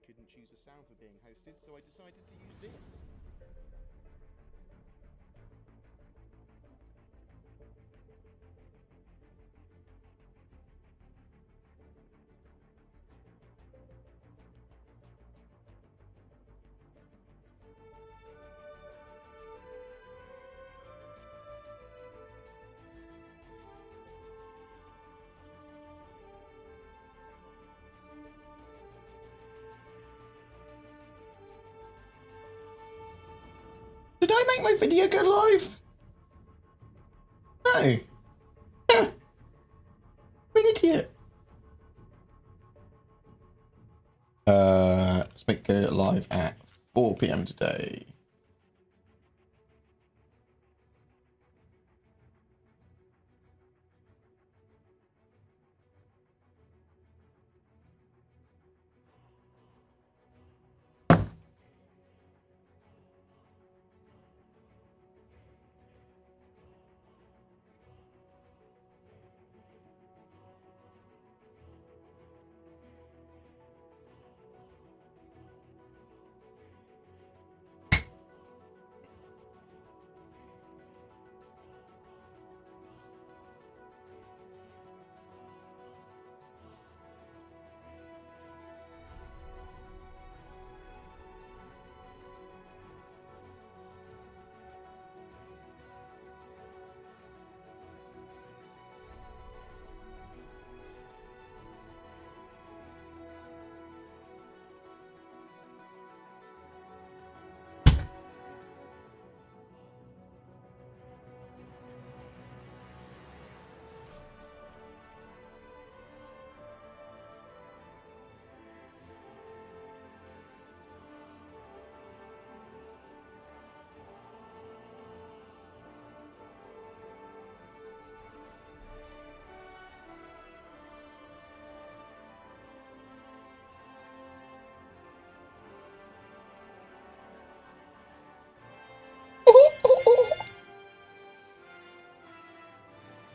Couldn't choose a sound for being hosted, so I decided to use this. Did I make my video go live? No. Yeah. I'm an idiot. Let's make it go live at 4 PM today.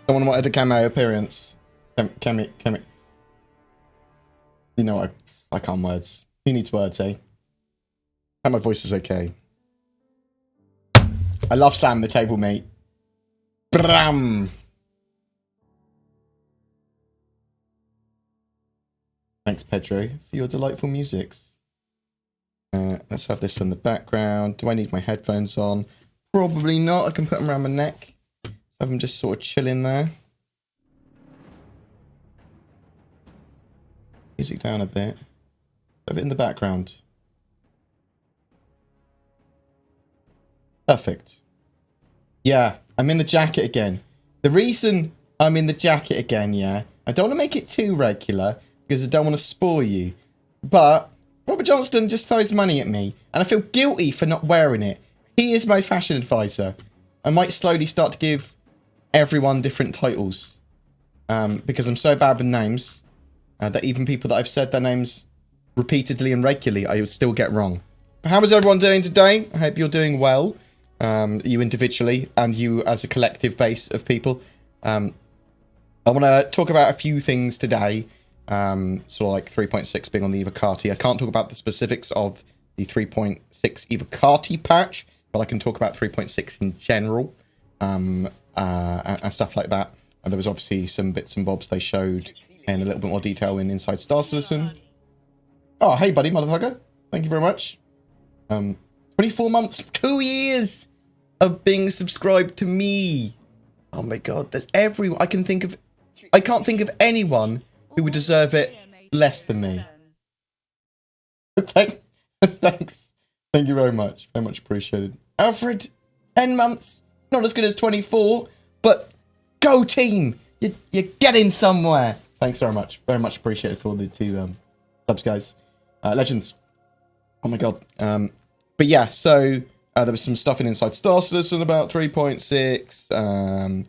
Someone wanted a cameo appearance. Cami. You know, I can't words. Who needs words, eh? And my voice is okay. I love slamming the table, mate. Bram! Thanks, Pedro, for your delightful musics. Let's have this in the background. Do I need my headphones on? Probably not. I can put them around my neck. Have them just sort of chilling there. Music down a bit. Have it in the background. Perfect. Yeah, I'm in the jacket again. The reason I'm in the jacket again, yeah, I don't want to make it too regular because I don't want to spoil you. But Robert Johnston just throws money at me and I feel guilty for not wearing it. He is my fashion advisor. I might slowly start to give everyone different titles because I'm so bad with names that even people that I've said their names repeatedly and regularly I would still get wrong. How is everyone doing today? I hope you're doing well, you individually and you as a collective base of people. I want to talk about a few things today. Sort of like 3.6 being on the Evocati. I can't talk about the specifics of the 3.6 Evocati patch, but I can talk about 3.6 in general, and stuff like that. And there was obviously some bits and bobs they showed in a little bit more detail in Inside Star Citizen. Oh, hey, buddy, motherfucker. Thank you very much. 24 months, 2 years of being subscribed to me. Oh my god, there's everyone. I can't think of anyone who would deserve it less than me. Thanks. Thank you very much. Very much appreciated. Alfred, 10 months. Not as good as 24, but go team. You're getting somewhere. Thanks very much. Very much appreciated for the 2 subs, guys. Legends. Oh my god. But yeah, so there was some stuff in Inside Star Citizen about 3.6.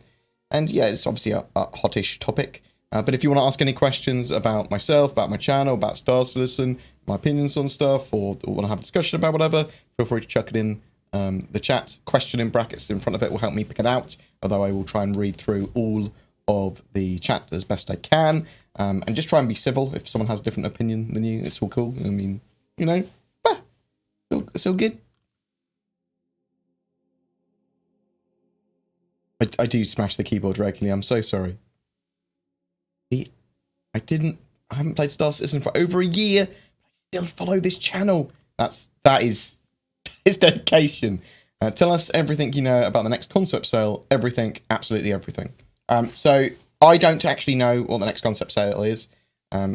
And yeah, it's obviously a hottish topic. But if you want to ask any questions about myself, about my channel, about Star Citizen, my opinions on stuff, or want to have a discussion about whatever, feel free to chuck it in the chat. Question in brackets in front of it will help me pick it out, although I will try and read through all of the chat as best I can, and just try and be civil. If someone has a different opinion than you, it's all cool. I mean, you know, it's all good. I do smash the keyboard regularly. I'm so sorry. I haven't played Star Citizen for over a year. But I still follow this channel. That is his dedication. Tell us everything you know about the next concept sale. Everything, absolutely everything. So I don't actually know what the next concept sale is.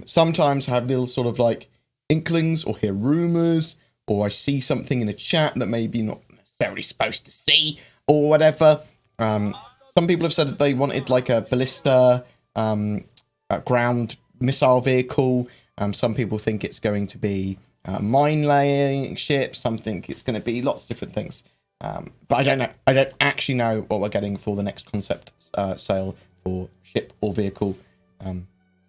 Sometimes I have little sort of like inklings or hear rumors, or I see something in a chat that maybe not necessarily supposed to see or whatever. Some people have said that they wanted like a ballista, a ground missile vehicle. Some people think it's going to be a mine laying ship. Some think it's going to be lots of different things. But I don't know. I don't actually know what we're getting for the next concept sale for ship or vehicle.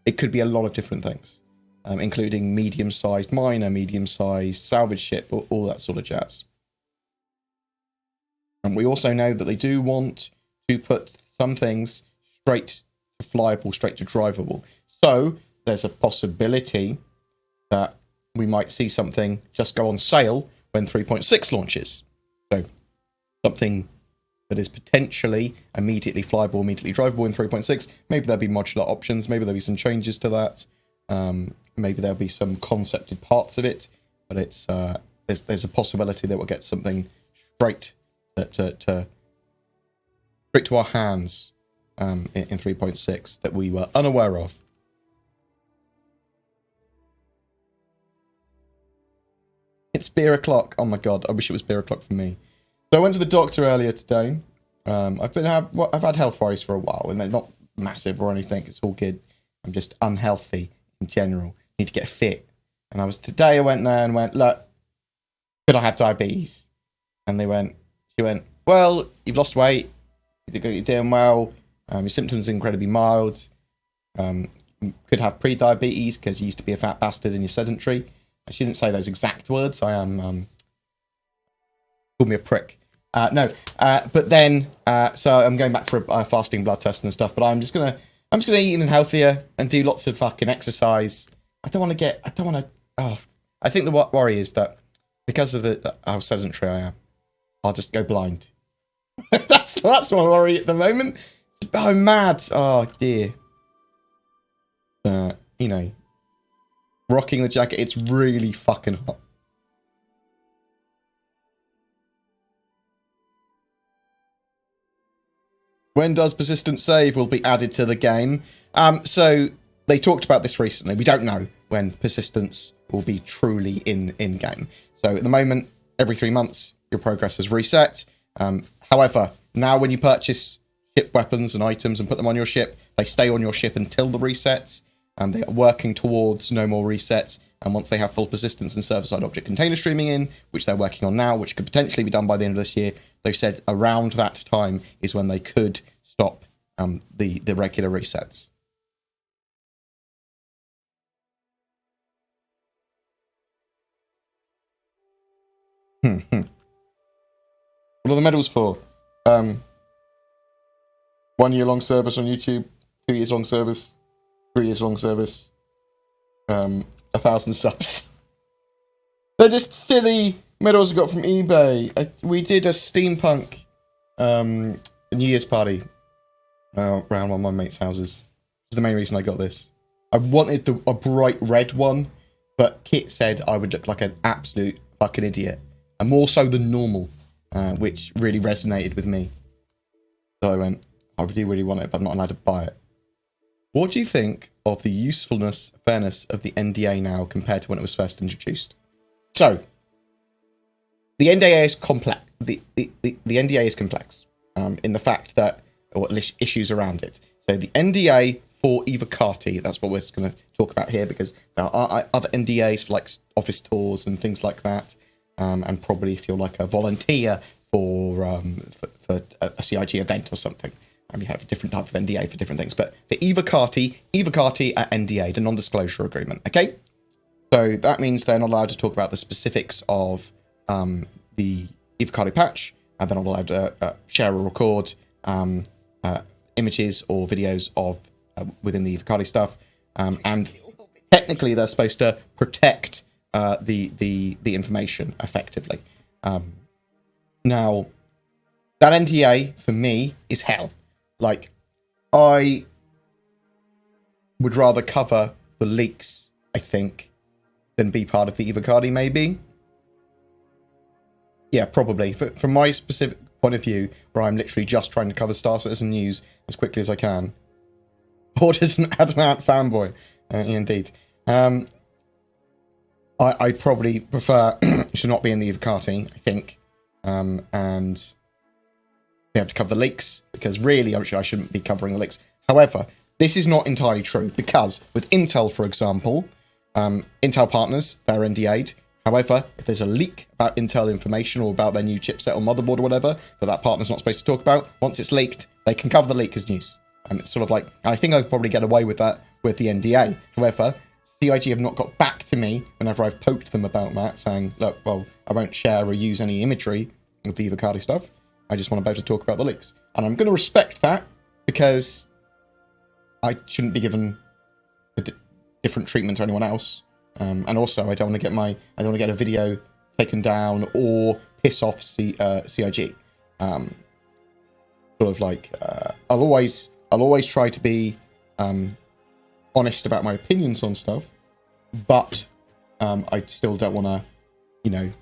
It could be a lot of different things, including medium-sized miner, medium-sized salvage ship, all that sort of jazz. And we also know that they do want to put some things straight to flyable, straight to drivable. So there's a possibility that we might see something just go on sale when 3.6 launches. So something that is potentially immediately flyable, immediately drivable in 3.6. Maybe there'll be modular options. Maybe there'll be some changes to that. Maybe there'll be some concepted parts of it. But it's there's a possibility that we'll get something straight to our hands in 3.6 that we were unaware of. It's beer o'clock. Oh my god, I wish it was beer o'clock for me. So I went to the doctor earlier today. I've had health worries for a while, and they're not massive or anything. It's all good. I'm just unhealthy in general. Need to get fit. And today I went there and went, look, could I have diabetes? And she went, well, you've lost weight. You're doing well. Your symptoms are incredibly mild. You could have pre-diabetes because you used to be a fat bastard and you're sedentary. She didn't say those exact words. I am called me a prick. But then so I'm going back for a fasting blood test and stuff. But I'm just gonna eat even healthier and do lots of fucking exercise. I think the worry is that because of how sedentary I am, I'll just go blind. that's my worry at the moment. I'm mad. Oh dear. You know, rocking the jacket. It's really fucking hot. When does persistent save will be added to the game? So they talked about this recently. We don't know when persistence will be truly in game. So at the moment, every 3 months, your progress is reset. However, now when you purchase ship weapons and items and put them on your ship, they stay on your ship until the resets. And they are working towards no more resets. And once they have full persistence and server-side object container streaming in, which they're working on now, which could potentially be done by the end of this year, they've said around that time is when they could stop the regular resets. What are the medals for? 1 year long service on YouTube, 2 years long service, 3 years long service, 1,000 subs. They're just silly medals I got from eBay. We did a steampunk New Year's party around one of my mates' houses. That's the main reason I got this. I wanted a bright red one, but Kit said I would look like an absolute fucking idiot. And more so than normal, which really resonated with me. So I went, I do really want it, but I'm not allowed to buy it. What do you think of the usefulness, fairness of the NDA now compared to when it was first introduced? So, the NDA is complex. The NDA is complex in the fact that, or issues around it. So the NDA for Evocati, that's what we're going to talk about here, because there are other NDAs for like office tours and things like that, and probably if you're like a volunteer for a CIG event or something, you have a different type of NDA for different things. But the Evocati are NDA, the non-disclosure agreement. Okay, so that means they're not allowed to talk about the specifics of the Evocati patch, and they're not allowed to share or record images or videos of within the Evocati stuff, and technically they're supposed to protect the information effectively. Now, that NDA for me is hell. Like, I would rather cover the leaks, I think, than be part of the Evocati, maybe. Yeah, probably. From my specific point of view, where I'm literally just trying to cover Star Citizen news as quickly as I can. Bored is an adamant fanboy, indeed. I probably prefer to not be in the Evocati, I think, and be able to cover the leaks, because really, I shouldn't be covering the leaks. However, this is not entirely true, because with Intel, for example, Intel partners, they're NDA'd. However, if there's a leak about Intel information or about their new chipset or motherboard or whatever that partner's not supposed to talk about, once it's leaked, they can cover the leak as news. And it's sort of like, I think I'd probably get away with that with the NDA. However, CIG have not got back to me whenever I've poked them about that, saying, look, well, I won't share or use any imagery of the Evocati stuff. I just want to be able to talk about the leaks. And I'm going to respect that, because I shouldn't be given a different treatment to anyone else. And also, I don't want to get a video taken down or piss off CIG. Sort of like, I'll always try to be honest about my opinions on stuff, but I still don't want to,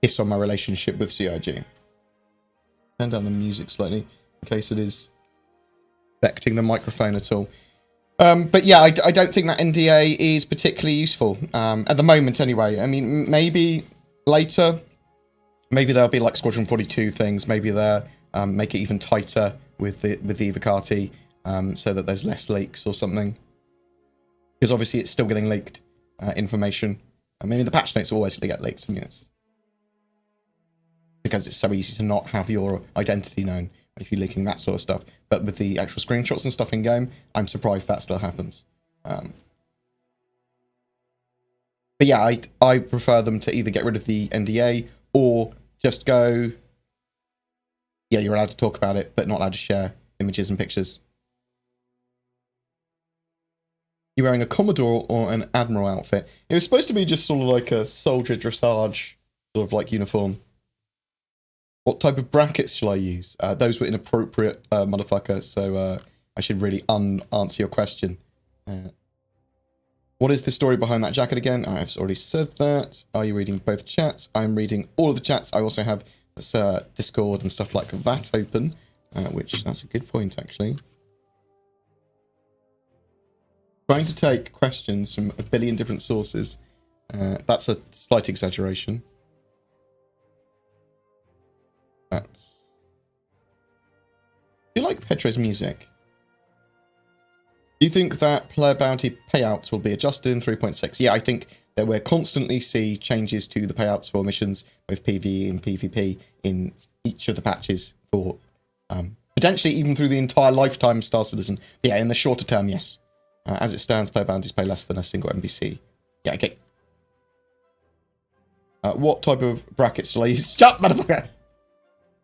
piss on my relationship with CIG. Turn down the music slightly in case it is affecting the microphone at all. But yeah, I don't think that NDA is particularly useful at the moment anyway. I mean, maybe later, maybe there'll be like Squadron 42 things. Maybe they'll make it even tighter with the Evocati so that there's less leaks or something. Because obviously it's still getting leaked information. I mean, the patch notes always get leaked. I mean, it's because it's so easy to not have your identity known if you're leaking that sort of stuff. But with the actual screenshots and stuff in game, I'm surprised that still happens. But yeah, I prefer them to either get rid of the NDA or just go, yeah, you're allowed to talk about it, but not allowed to share images and pictures. You're wearing a Commodore or an Admiral outfit. It was supposed to be just sort of like a soldier dressage sort of like uniform. What type of brackets shall I use? Those were inappropriate, motherfucker, so I should really answer your question. What is the story behind that jacket again? I've already said that. Are you reading both chats? I'm reading all of the chats. I also have Discord and stuff like that open, which that's a good point, actually. Trying to take questions from a billion different sources. That's a slight exaggeration. That's... Do you like Petro's music? Do you think that player bounty payouts will be adjusted in 3.6? Yeah, I think that we'll constantly see changes to the payouts for missions, both PvE and PvP, in each of the patches for potentially even through the entire lifetime of Star Citizen. But yeah, in the shorter term, yes. As it stands, player bounties pay less than a single NPC. Yeah, okay. What type of brackets shall I use? Shut up, motherfucker!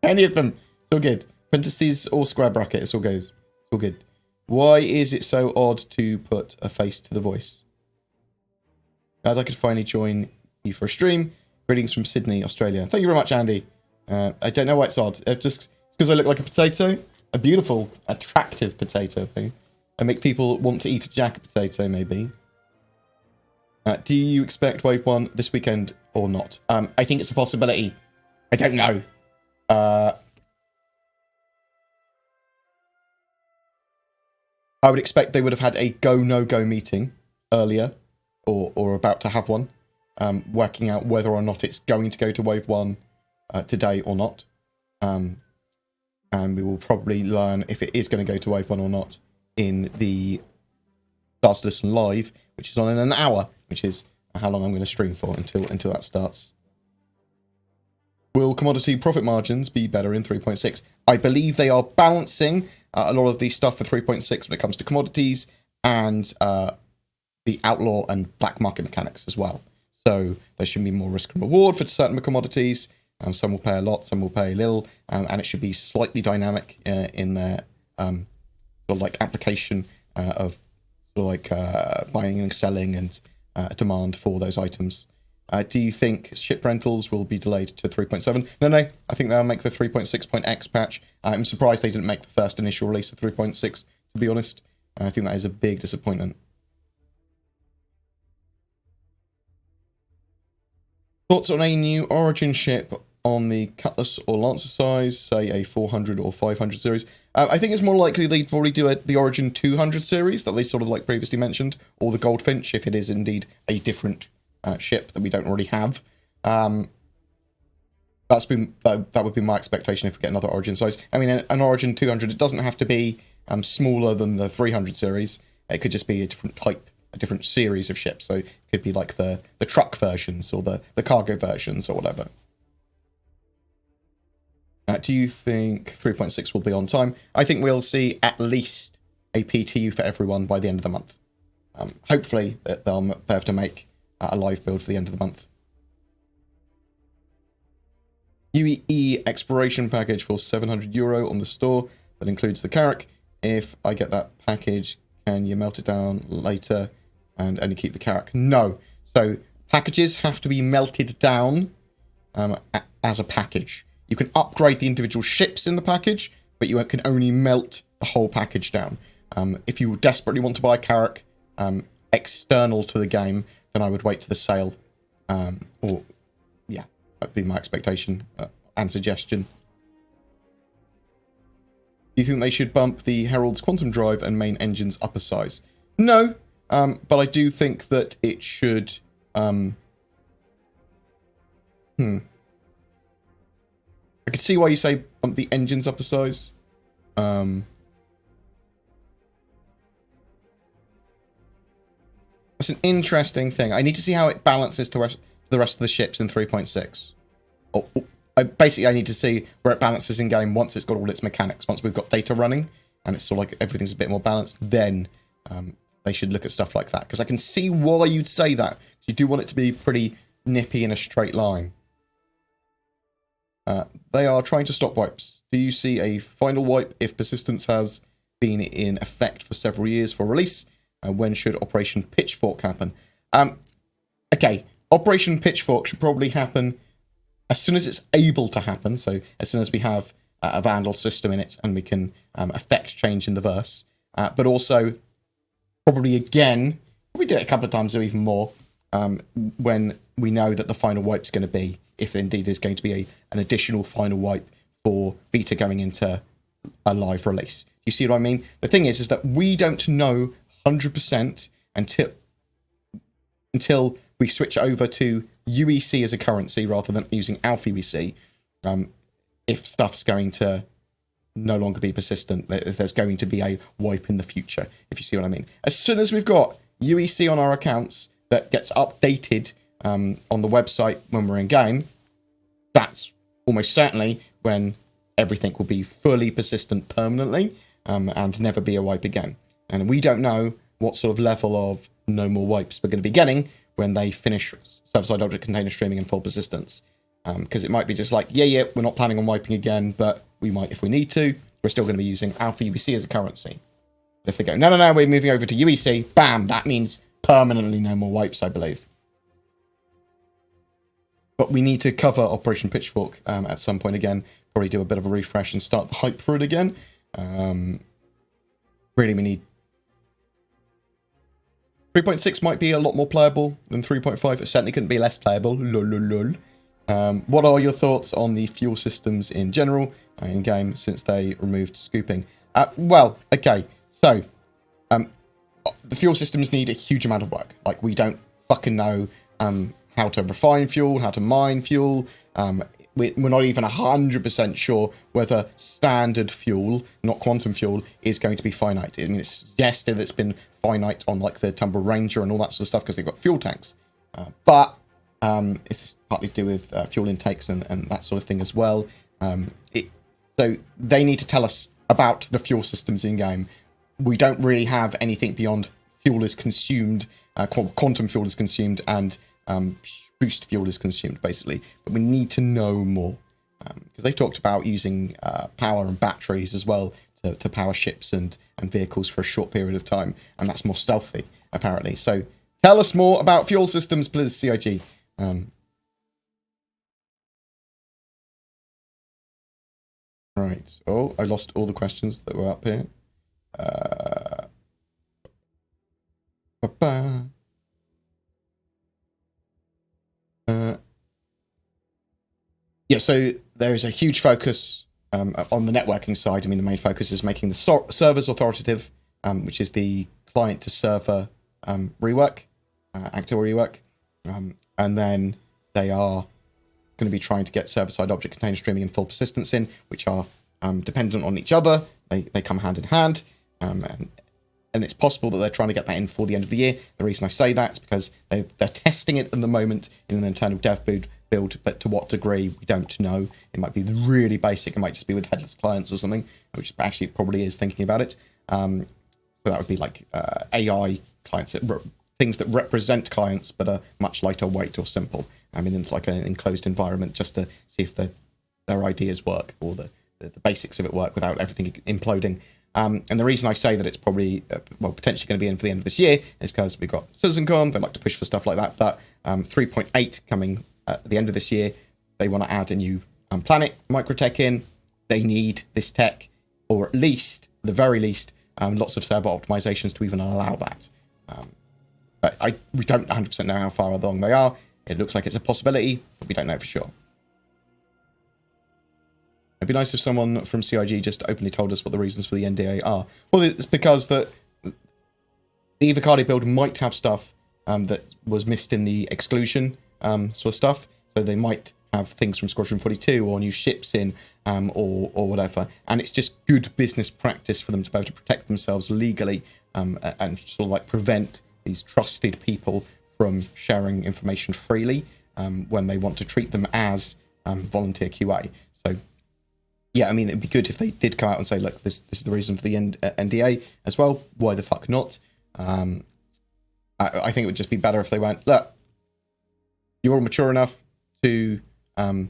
Any of them. It's all good. Parentheses or square bracket. It's all good. It's all good. Why is it so odd to put a face to the voice? Glad I could finally join you for a stream. Greetings from Sydney, Australia. Thank you very much, Andy. I don't know why it's odd. It's just because I look like a potato. A beautiful, attractive potato thing. I make people want to eat a jacket potato, maybe. Do you expect Wave 1 this weekend or not? I think it's a possibility. I don't know. I would expect they would have had a go, no-go meeting earlier, or about to have one, working out whether or not it's going to go to Wave 1 today or not. And we will probably learn if it is going to go to Wave 1 or not in the Starts to Listen Live, which is on in an hour, which is how long I'm going to stream for until that starts. Will commodity profit margins be better in 3.6? I believe they are balancing a lot of the stuff for 3.6 when it comes to commodities and the outlaw and black market mechanics as well. So there should be more risk and reward for certain commodities. Some will pay a lot, some will pay a little, and it should be slightly dynamic in their sort of like application of sort of like buying and selling and demand for those items. Do you think ship rentals will be delayed to 3.7? No. I think they'll make the 3.6.x patch. I'm surprised they didn't make the first initial release of 3.6, to be honest. I think that is a big disappointment. Thoughts on a new Origin ship on the Cutlass or Lancer size, say a 400 or 500 series? I think it's more likely they'd probably do the Origin 200 series that they sort of like previously mentioned, or the Goldfinch, if it is indeed a different ship that we don't already have. That would be my expectation if we get another Origin size. I mean, an Origin 200, it doesn't have to be smaller than the 300 series. It could just be a different type, a different series of ships. So it could be like the truck versions or the cargo versions or whatever. Do you think 3.6 will be on time? I think we'll see at least a PTU for everyone by the end of the month. Hopefully they'll be able to make a live build for the end of the month. UEE exploration package for €700 on the store. That includes the Carrack. If I get that package, can you melt it down later and only keep the Carrack? No. So packages have to be melted down as a package. You can upgrade the individual ships in the package, but you can only melt the whole package down. If you desperately want to buy a Carrack external to the game, then I would wait to the sale. Or, yeah, that'd be my expectation and suggestion. Do you think they should bump the Herald's quantum drive and main engines up a size? No, but I do think that it should... I could see why you say bump the engines up a size. That's an interesting thing. I need to see how it balances to the rest of the ships in 3.6. Basically, I need to see where it balances in game once it's got all its mechanics. Once we've got data running and it's sort of like everything's a bit more balanced, then they should look at stuff like that. Because I can see why you'd say that. You do want it to be pretty nippy in a straight line. They are trying to stop wipes. Do you see a final wipe if persistence has been in effect for several years for release? When should Operation Pitchfork happen? Okay, Operation Pitchfork should probably happen as soon as it's able to happen. So as soon as we have a Vandal system in it and we can affect change in the verse. But also, probably again, we do it a couple of times or even more, when we know that the final wipe's going to be, if indeed there's going to be an additional final wipe for beta going into a live release. Do you see what I mean? The thing is that we don't know 100% until we switch over to UEC as a currency rather than using Alpha UEC, if stuff's going to no longer be persistent, if there's going to be a wipe in the future, if you see what I mean. As soon as we've got UEC on our accounts that gets updated on the website when we're in game, that's almost certainly when everything will be fully persistent permanently and never be a wipe again. And we don't know what sort of level of no more wipes we're going to be getting when they finish server-side object container streaming in full persistence. Because it might be just like, yeah, we're not planning on wiping again, but we might if we need to. We're still going to be using Alpha UEC as a currency. But if they go, no, we're moving over to UEC, bam, that means permanently no more wipes, I believe. but we need to cover Operation Pitchfork at some point again. Probably do a bit of a refresh and start the hype for it again. Really, we need 3.6 might be a lot more playable than 3.5. It certainly couldn't be less playable. Lol. What are your thoughts on the fuel systems in general in game since they removed scooping? Well, okay, so the fuel systems need a huge amount of work. Like, we don't fucking know how to refine fuel, how to mine fuel. We're not even 100% sure whether standard fuel, not quantum fuel, is going to be finite. I mean, it's suggested it's been finite on like the Tumble Ranger and all that sort of stuff because they've got fuel tanks. But it's partly to do with fuel intakes and that sort of thing as well. So they need to tell us about the fuel systems in game. We don't really have anything beyond fuel is consumed, quantum fuel is consumed, and boost fuel is consumed, basically. But we need to know more. Because they've talked about using power and batteries as well to power ships and vehicles for a short period of time. And that's more stealthy, apparently. So tell us more about fuel systems, please, CIG. Right. Oh, I lost all the questions that were up here. Yeah, so there is a huge focus on the networking side. I mean, the main focus is making the servers authoritative, which is the client-to-server rework, actor rework. And then they are going to be trying to get server-side object container streaming and full persistence in, which are dependent on each other. They come hand in hand. And it's possible that they're trying to get that in before the end of the year. The reason I say that is because they're testing it at the moment in an internal dev build, but to what degree, we don't know. It might be really basic. It might just be with headless clients or something, which actually probably is thinking about it. So that would be like AI clients, things that represent clients, but are much lighter weight or simple. I mean, it's like an enclosed environment just to see if their ideas work or the basics of it work without everything imploding. And the reason I say that it's probably, potentially going to be in for the end of this year is because we've got CitizenCon, they like to push for stuff like that, but 3.8 coming at the end of this year, they want to add a new planet microtech in. They need this tech, or at least, the very least, lots of server optimizations to even allow that. But we don't 100% know how far along they are. It looks like it's a possibility, but we don't know for sure. It'd be nice if someone from CIG just openly told us what the reasons for the NDA are. Well, it's because the Evocati build might have stuff that was missed in the exclusion sort of stuff. So they might have things from Squadron 42 or new ships in or whatever. And it's just good business practice for them to be able to protect themselves legally and sort of like prevent these trusted people from sharing information freely when they want to treat them as volunteer QA. So yeah, I mean, it'd be good if they did come out and say, look, this is the reason for the NDA as well. Why the fuck not? I think it would just be better if they went, look, you're all mature enough to know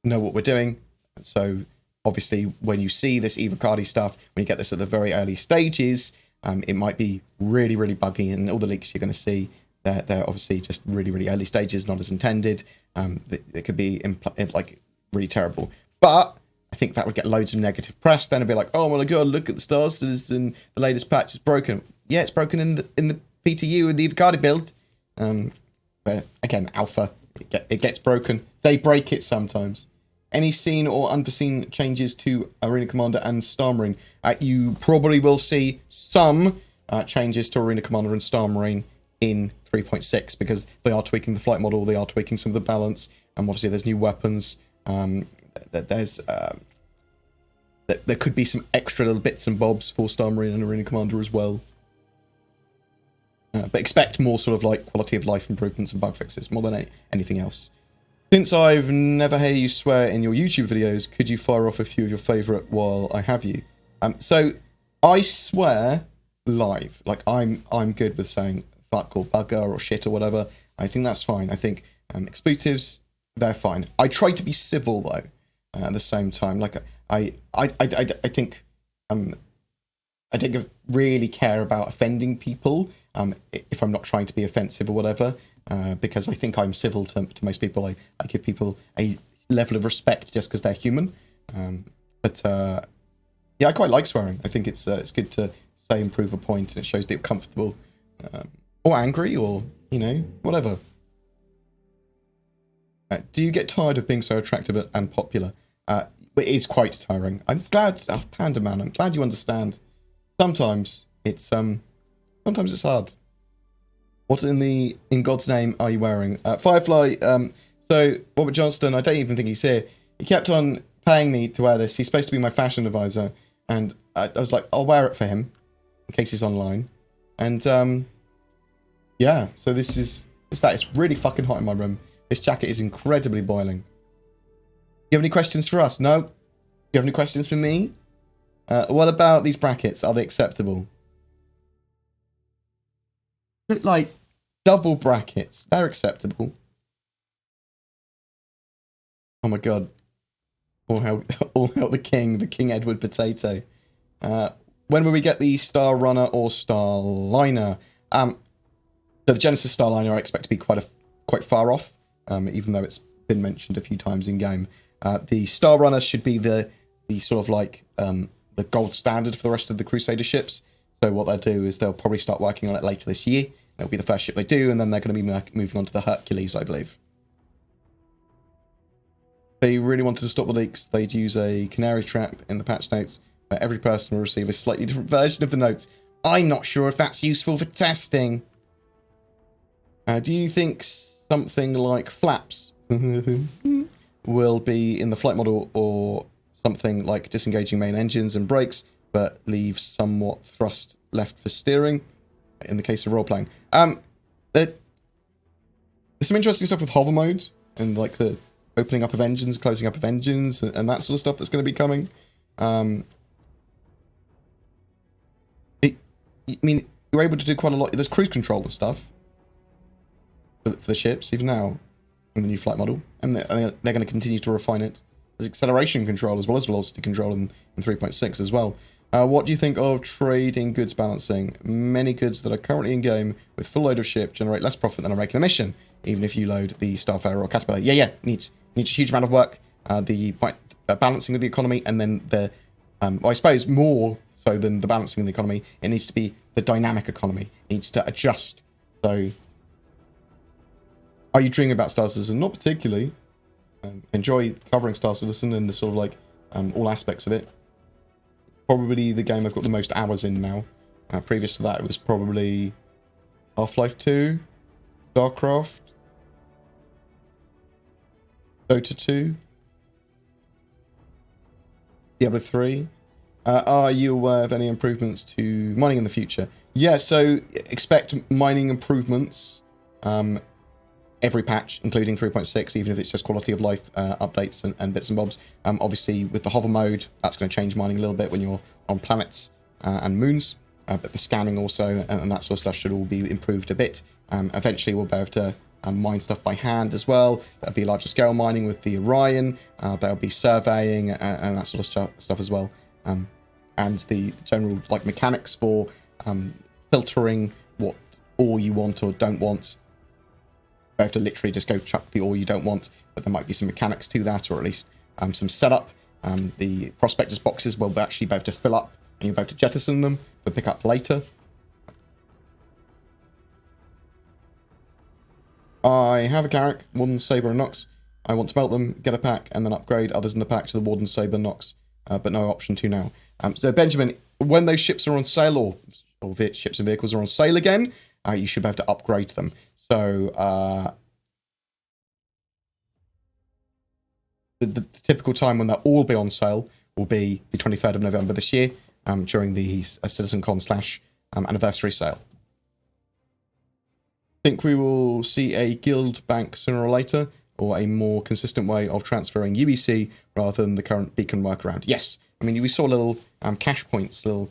what we're doing. So obviously, when you see this Evocati stuff, when you get this at the very early stages, it might be really, really buggy. And all the leaks you're going to see, they're obviously just really, really early stages, not as intended. It could be like really terrible. But I think that would get loads of negative press. Then it'd be like, oh my god, look at the Star Citizen, the latest patch is broken. Yeah, it's broken in the PTU and the Evocati build. But again, alpha, it gets broken. They break it sometimes. Any seen or unforeseen changes to Arena Commander and Star Marine? You probably will see some changes to Arena Commander and Star Marine in 3.6 because they are tweaking the flight model, they are tweaking some of the balance, and obviously there's new weapons. There's there could be some extra little bits and bobs for Star Marine and Arena Commander as well. But expect more sort of like quality of life improvements and bug fixes more than anything else. Since I've never heard you swear in your YouTube videos, could you fire off a few of your favourite while I have you? So I swear live. Like I'm good with saying fuck or bugger or shit or whatever. I think that's fine. I think expletives, they're fine. I try to be civil though. At the same time, like I think I don't really care about offending people if I'm not trying to be offensive or whatever. because I think I'm civil to most people. I give people a level of respect just because they're human. Yeah, I quite like swearing. I think it's good to say and prove a point, and it shows that you're comfortable, or angry, or, you know, whatever. Do you get tired of being so attractive and popular? It is quite tiring. I'm glad, Panda Man, I'm glad you understand. Sometimes it's hard. What in God's name are you wearing? Firefly, so Robert Johnston, I don't even think he's here. He kept on paying me to wear this. He's supposed to be my fashion advisor. And I was like, I'll wear it for him in case he's online. And yeah, so it's really fucking hot in my room. This jacket is incredibly boiling. You have any questions for us? No? You have any questions for me? What about these brackets? Are they acceptable? Look like double brackets. They're acceptable. Oh my god. All hail the King Edward Potato. When will we get the Star Runner or Starliner? So the Genesis Starliner I expect to be quite far off, even though it's been mentioned a few times in game. The Star Runner should be the sort of like the gold standard for the rest of the Crusader ships. So what they'll do is they'll probably start working on it later this year. It'll be the first ship they do, and then they're going to be moving on to the Hercules, I believe. They really wanted to stop the leaks. They'd use a canary trap in the patch notes where every person will receive a slightly different version of the notes. I'm not sure if that's useful for testing. Do you think something like flaps will be in the flight model, or something like disengaging main engines and brakes, but leave somewhat thrust left for steering in the case of role-playing? There's some interesting stuff with hover mode and like the opening up of engines, closing up of engines, and that sort of stuff that's going to be coming. I mean, you're able to do quite a lot. There's cruise control and stuff for the ships, even now, in the new flight model. And they're going to continue to refine it. There's acceleration control as well as velocity control in 3.6 as well. What do you think of trading goods balancing? Many goods that are currently in game with full load of ship generate less profit than a regular mission, even if you load the Starfarer or Caterpillar. Yeah, needs a huge amount of work. The balancing of the economy, and then the, well, I suppose more so than the balancing of the economy, it needs to be the dynamic economy. It needs to adjust. So, are you dreaming about Star Citizen? Not particularly. Enjoy covering Star Citizen and the sort of like all aspects of it. Probably the game I've got the most hours in now. Previous to that, it was probably Half-Life 2, StarCraft, Dota 2, Diablo 3. Are you aware of any improvements to mining in the future? Yeah, so expect mining improvements every patch, including 3.6, even if it's just quality of life updates and bits and bobs. Obviously, with the hover mode, that's going to change mining a little bit when you're on planets and moons. But the scanning also and that sort of stuff should all be improved a bit. Eventually, we'll be able to mine stuff by hand as well. There'll be larger scale mining with the Orion. There'll be surveying and that sort of stuff as well. And the general like mechanics for filtering what ore you want or don't want. You have to literally just go chuck the ore you don't want, but there might be some mechanics to that, or at least some setup. The prospectus boxes will actually be able to fill up, and you'll be able to jettison them for pick up later. I have a Carrack, Warden, Sabre, and Nox. I want to melt them, get a pack, and then upgrade others in the pack to the Warden, Sabre, Nox, but no option to now. So Benjamin, when those ships are on sale, or ships and vehicles are on sale again, you should be able to upgrade them. So the typical time when they'll all be on sale will be the 23rd of November this year, during the CitizenCon / anniversary sale. Think we will see a guild bank sooner or later, or a more consistent way of transferring UEC rather than the current beacon workaround? Yes. I mean, we saw little cash points, little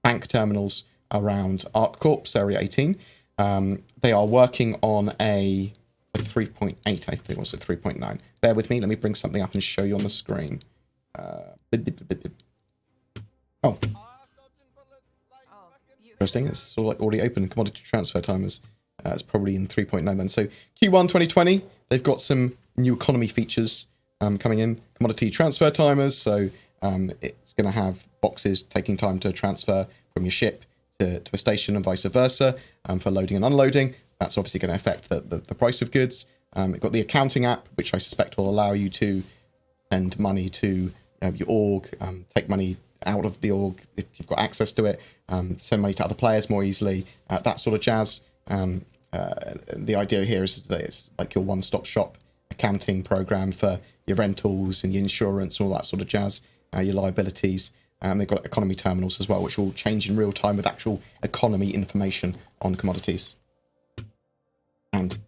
bank terminals around ArcCorp's Area 18. They are working on a 3.8, I think it was a 3.9. Bear with me, let me bring something up and show you on the screen. Interesting. It's sort of like already open commodity transfer timers. It's probably in 3.9 then. So Q1 2020, they've got some new economy features coming in. Commodity transfer timers. So it's going to have boxes taking time to transfer from your ship to a station and vice versa for loading and unloading. That's obviously going to affect the price of goods. We've got the accounting app, which I suspect will allow you to send money to your org, take money out of the org if you've got access to it, send money to other players more easily, that sort of jazz. The idea here is that it's like your one-stop shop accounting program for your rentals and your insurance and all that sort of jazz, your liabilities. They've got economy terminals as well, which will change in real time with actual economy information on commodities and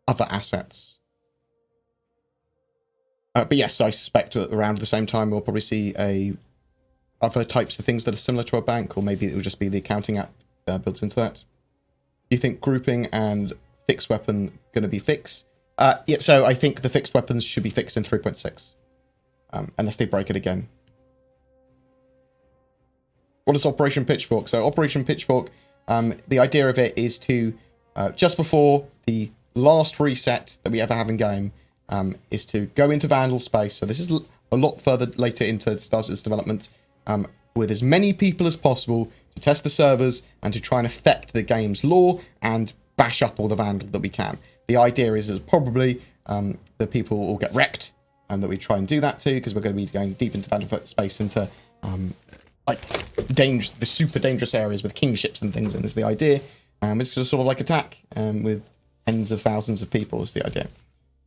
other assets. But yes, I suspect around the same time we'll probably see other types of things that are similar to a bank, or maybe it will just be the accounting app built into that. Do you think grouping and fixed weapon going to be fixed? Yeah, so I think the fixed weapons should be fixed in 3.6, unless they break it again. What is Operation Pitchfork? So Operation Pitchfork, the idea of it is to, just before the last reset that we ever have in game, is to go into Vandal space. So this is a lot further later into Star Citizen development, with as many people as possible to test the servers and to try and affect the game's lore and bash up all the Vandal that we can. The idea is that probably the people will get wrecked, and that we try and do that too, because we're going to be going deep into Vandal space, into like the super dangerous areas with king ships and things, and is the idea. It's just sort of like attack with tens of thousands of people is the idea.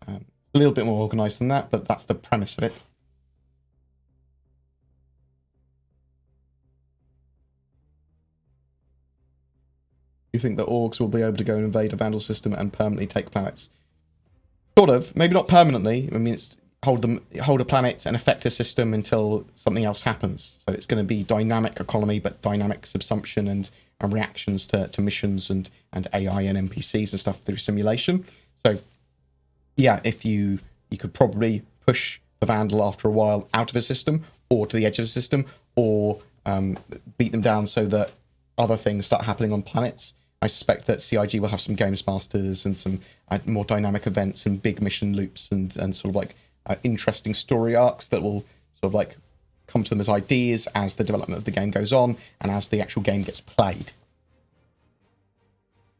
A little bit more organized than that, but that's the premise of it. You think that orgs will be able to go and invade a Vandal system and permanently take planets? Sort of. Maybe not permanently. I mean, it's hold a planet and affect a system until something else happens. So it's going to be dynamic economy, but dynamic subsumption and reactions to missions and AI and NPCs and stuff through simulation. So yeah, if you could probably push the Vandal after a while out of a system or to the edge of a system, or beat them down so that other things start happening on planets. I suspect that CIG will have some games masters and some more dynamic events and big mission loops and sort of like interesting story arcs that will sort of like come to them as ideas as the development of the game goes on and as the actual game gets played.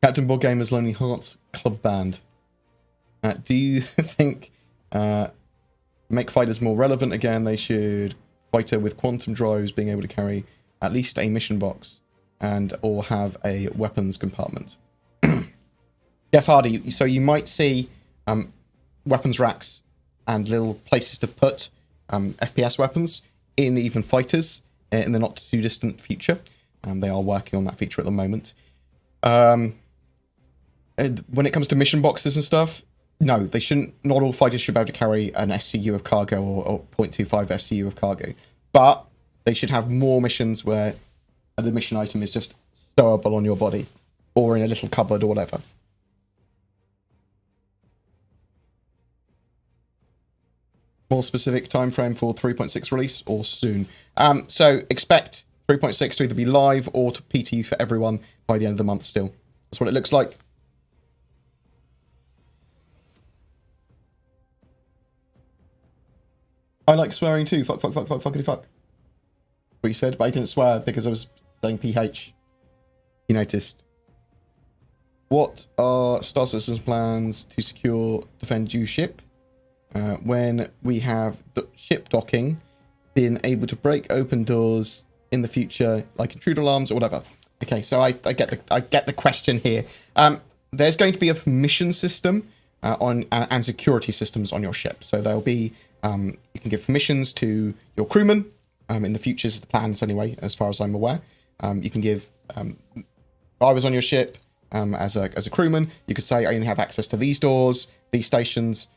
Captain BoredGamer's Lonely Hearts Club Band. Do you think make fighters more relevant again? They should fighter with quantum drives being able to carry at least a mission box and or have a weapons compartment. Jeff Hardy, so you might see weapons racks and little places to put FPS weapons in even fighters in the not too distant future. They are working on that feature at the moment. When it comes to mission boxes and stuff, no, they shouldn't. Not all fighters should be able to carry an SCU of cargo or 0.25 SCU of cargo, but they should have more missions where the mission item is just stowable on your body or in a little cupboard or whatever. More specific time frame for 3.6 release or soon. So expect 3.6 to either be live or to PT for everyone by the end of the month still. That's what it looks like. I like swearing too. Fuck, fuckity fuck. What you said, but I didn't swear because I was saying PH. You noticed. What are Star Citizen's plans to secure defend you ship? When we have ship docking, being able to break open doors in the future, like intruder alarms or whatever. Okay, so I get the question here. There's going to be a permission system and security systems on your ship. So there'll be you can give permissions to your crewmen. In the future, is the plans anyway, as far as I'm aware. You can give. If I was on your ship as a crewman, you could say I only have access to these doors, these stations,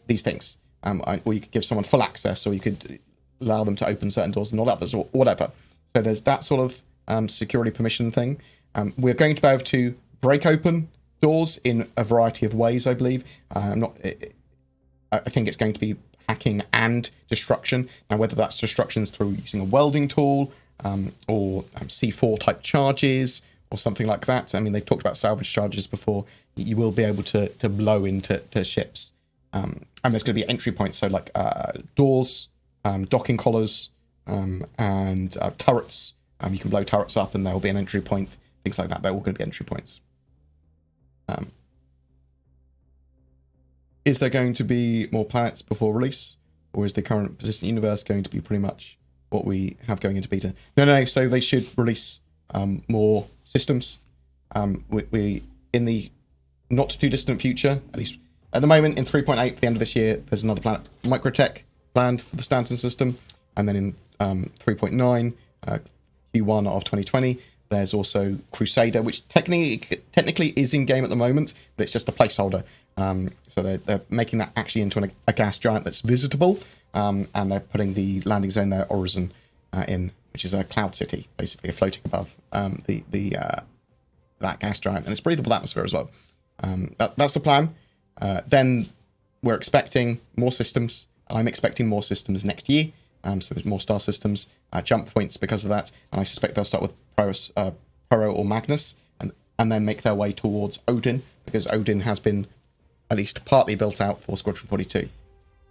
these things. Or you could give someone full access, or you could allow them to open certain doors and not others, or whatever. So there's that sort of security permission thing. We're going to be able to break open doors in a variety of ways, I believe. I think it's going to be hacking and destruction. Now, whether that's destructions through using a welding tool or C4 type charges or something like that. I mean, they've talked about salvage charges before. You will be able to blow into ships. And there's going to be entry points, so like doors, docking collars, and turrets. You can blow turrets up and there will be an entry point, things like that. They're all going to be entry points. Is there going to be more planets before release? Or is the current persistent universe going to be pretty much what we have going into beta? No. So they should release more systems. We in the not too distant future, at least at the moment in 3.8, at the end of this year, there's another planet, Microtech, planned for the Stanton system. And then in 3.9, Q1 of 2020, there's also Crusader, which technically is in game at the moment, but it's just a placeholder. So they're making that actually into a gas giant that's visitable, and they're putting the landing zone there, Horizon, in, which is a cloud city, basically floating above that gas giant, and it's breathable atmosphere as well. That's the plan. Then we're expecting more systems. I'm expecting more systems next year. So there's more star systems, jump points because of that, and I suspect they'll start with Pro or Magnus, and then make their way towards Odin, because Odin has been at least partly built out for Squadron 42. Do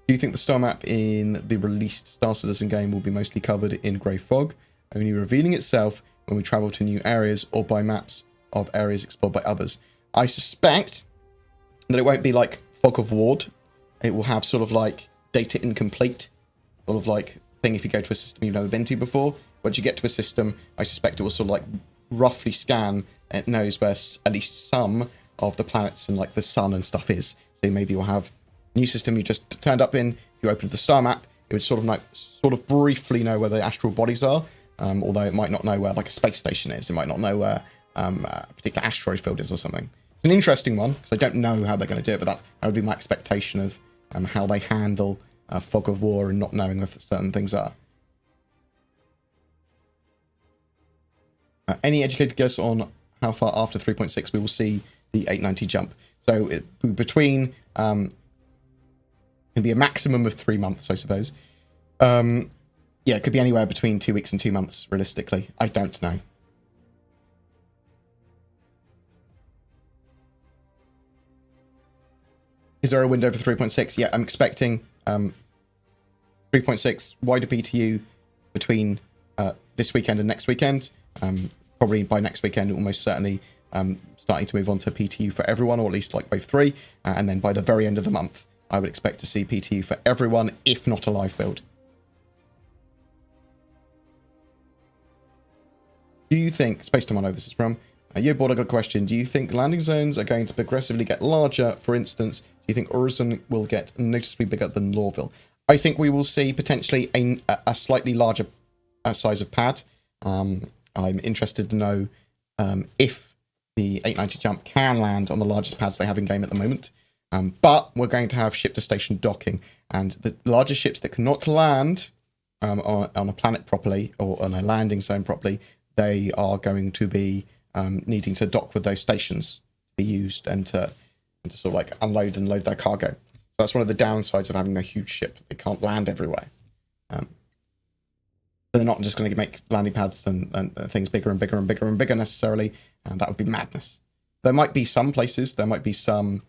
you think the star map in the released Star Citizen game will be mostly covered in grey fog, only revealing itself when we travel to new areas or by maps of areas explored by others? I suspect that it won't be like Fog of War. It will have sort of like data incomplete, sort of like thing if you go to a system you've never been to before. Once you get to a system, I suspect it will sort of like roughly scan. It knows where at least some of the planets and like the sun and stuff is. So maybe you'll have a new system you just turned up in. If you opened the star map, it would sort of briefly know where the astral bodies are. Although it might not know where like a space station is. It might not know where a particular asteroid field is or something. It's an interesting one because I don't know how they're going to do it, but that would be my expectation of how they handle Fog of War and not knowing what certain things are. Any educated guess on how far after 3.6 we will see the 890 jump? So between can be a maximum of 3 months, I suppose. Yeah, it could be anywhere between 2 weeks and 2 months, realistically. I don't know. Is there a window for 3.6? Yeah, I'm expecting 3.6 wider PTU between this weekend and next weekend. Probably by next weekend, almost certainly starting to move on to PTU for everyone, or at least like wave 3. And then by the very end of the month, I would expect to see PTU for everyone, if not a live build. Do you think, Space Time, I know this is from, Yo Board, I got a question. Do you think landing zones are going to progressively get larger? For instance, do you think Horizon will get noticeably bigger than Lorville? I think we will see potentially a slightly larger size of pad. I'm interested to know if the 890 jump can land on the largest pads they have in game at the moment. But we're going to have ship-to-station docking, and the larger ships that cannot land on a planet properly or on a landing zone properly, they are going to be needing to dock with those stations to be used and to sort of like unload and load their cargo. So that's one of the downsides of having a huge ship. They can't land everywhere. They're not just going to make landing pads and things bigger and bigger and bigger and bigger necessarily, and that would be madness. There might be some places, there might be some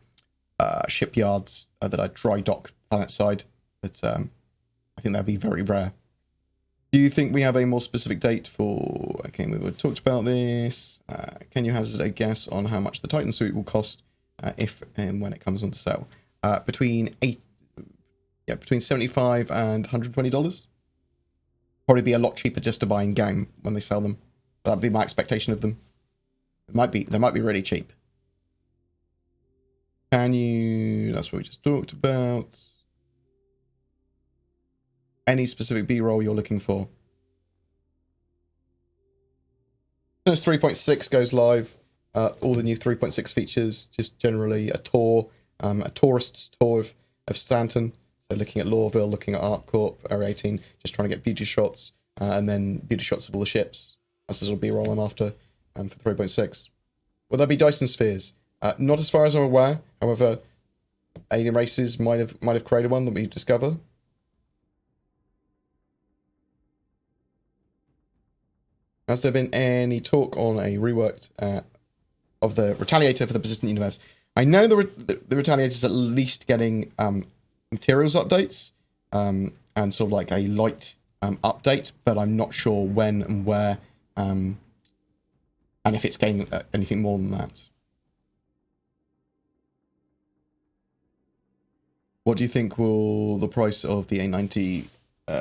shipyards that are dry dock planet side, but I think that'd be very rare. Do you think we have a more specific date for... Okay, we've talked about this. Can you hazard a guess on how much the Titan suit will cost if and when it comes onto sale? Between $75 and $120. Probably be a lot cheaper just to buy in game when they sell them. That'd be my expectation of them. They might be really cheap. Can you... That's what we just talked about. Any specific B-roll you're looking for? As 3.6 goes live, all the new 3.6 features, just generally a tour, a tourist's tour of Stanton. So looking at Lorville, looking at ArcCorp, Area 18, just trying to get beauty shots, and then beauty shots of all the ships. That's the sort of B-roll I'm after for 3.6. Will there be Dyson spheres? Not as far as I'm aware. However, Alien Races might have created one that we discover. Has there been any talk on a reworked of the Retaliator for the Persistent Universe? I know the Retaliator is at least getting materials updates and sort of like a light update, but I'm not sure when and where and if it's getting anything more than that. What do you think will the price of the A90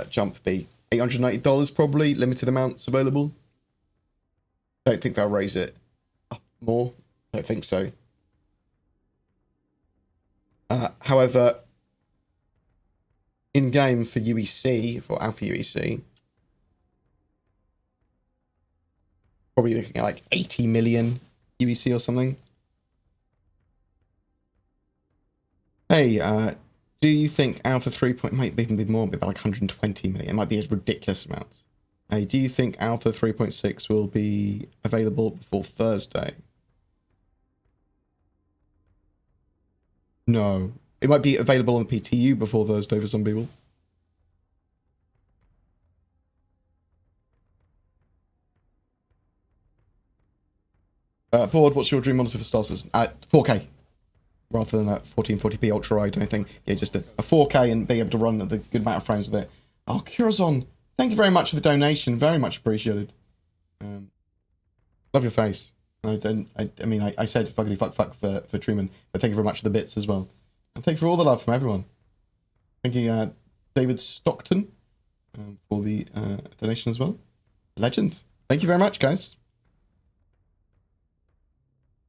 jump be? $890 probably, limited amounts available. Don't think they'll raise it up more. I don't think so. However, in game for UEC, for Alpha UEC, probably looking at like 80 million UEC or something. Hey, do you think Alpha 3 might even be more, maybe like 120 million? It might be a ridiculous amount. Hey, do you think Alpha 3.6 will be available before Thursday? No. It might be available on the PTU before Thursday for some people. Board, what's your dream monitor for Star Citizen? 4K. Rather than that 1440p ultra wide or anything. Yeah, just a 4K and be able to run the good amount of frames with it. Oh, Curazon, thank you very much for the donation. Very much appreciated. Love your face. I mean, I said fuckity fuck for Truman, but thank you very much for the bits as well. And thank you for all the love from everyone. Thank you, David Stockton, for the donation as well. Legend. Thank you very much, guys.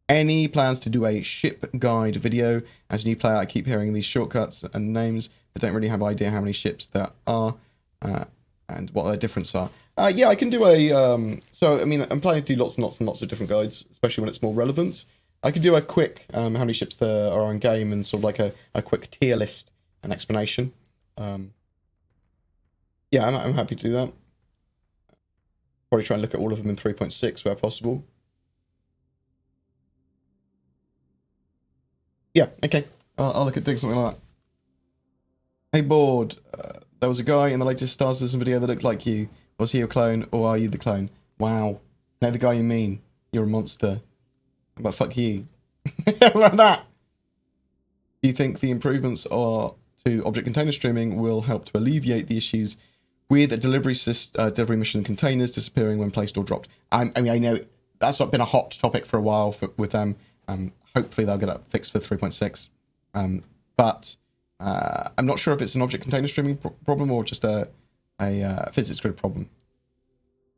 Any plans to do a ship guide video? As a new player, I keep hearing these shortcuts and names, but don't really have an idea how many ships there are and what their difference are. Yeah, I can do a... so, I mean, I'm planning to do lots and lots and lots of different guides, especially when it's more relevant. I could do a quick how many ships there are on game and sort of like a quick tier list and explanation. Yeah, I'm happy to do that. Probably try and look at all of them in 3.6 where possible. Yeah, okay. I'll look at doing something like that. Hey, Bored. There was a guy in the latest Star Citizen video that looked like you. Was he a clone, or are you the clone? Wow. Know the guy you mean. You're a monster. But fuck you. How about that? Do you think the improvements to object container streaming will help to alleviate the issues with delivery mission containers disappearing when placed or dropped? I mean, I know that's not been a hot topic for a while with them. Hopefully they'll get it fixed for 3.6. But I'm not sure if it's an object container streaming problem or just a physics grid problem.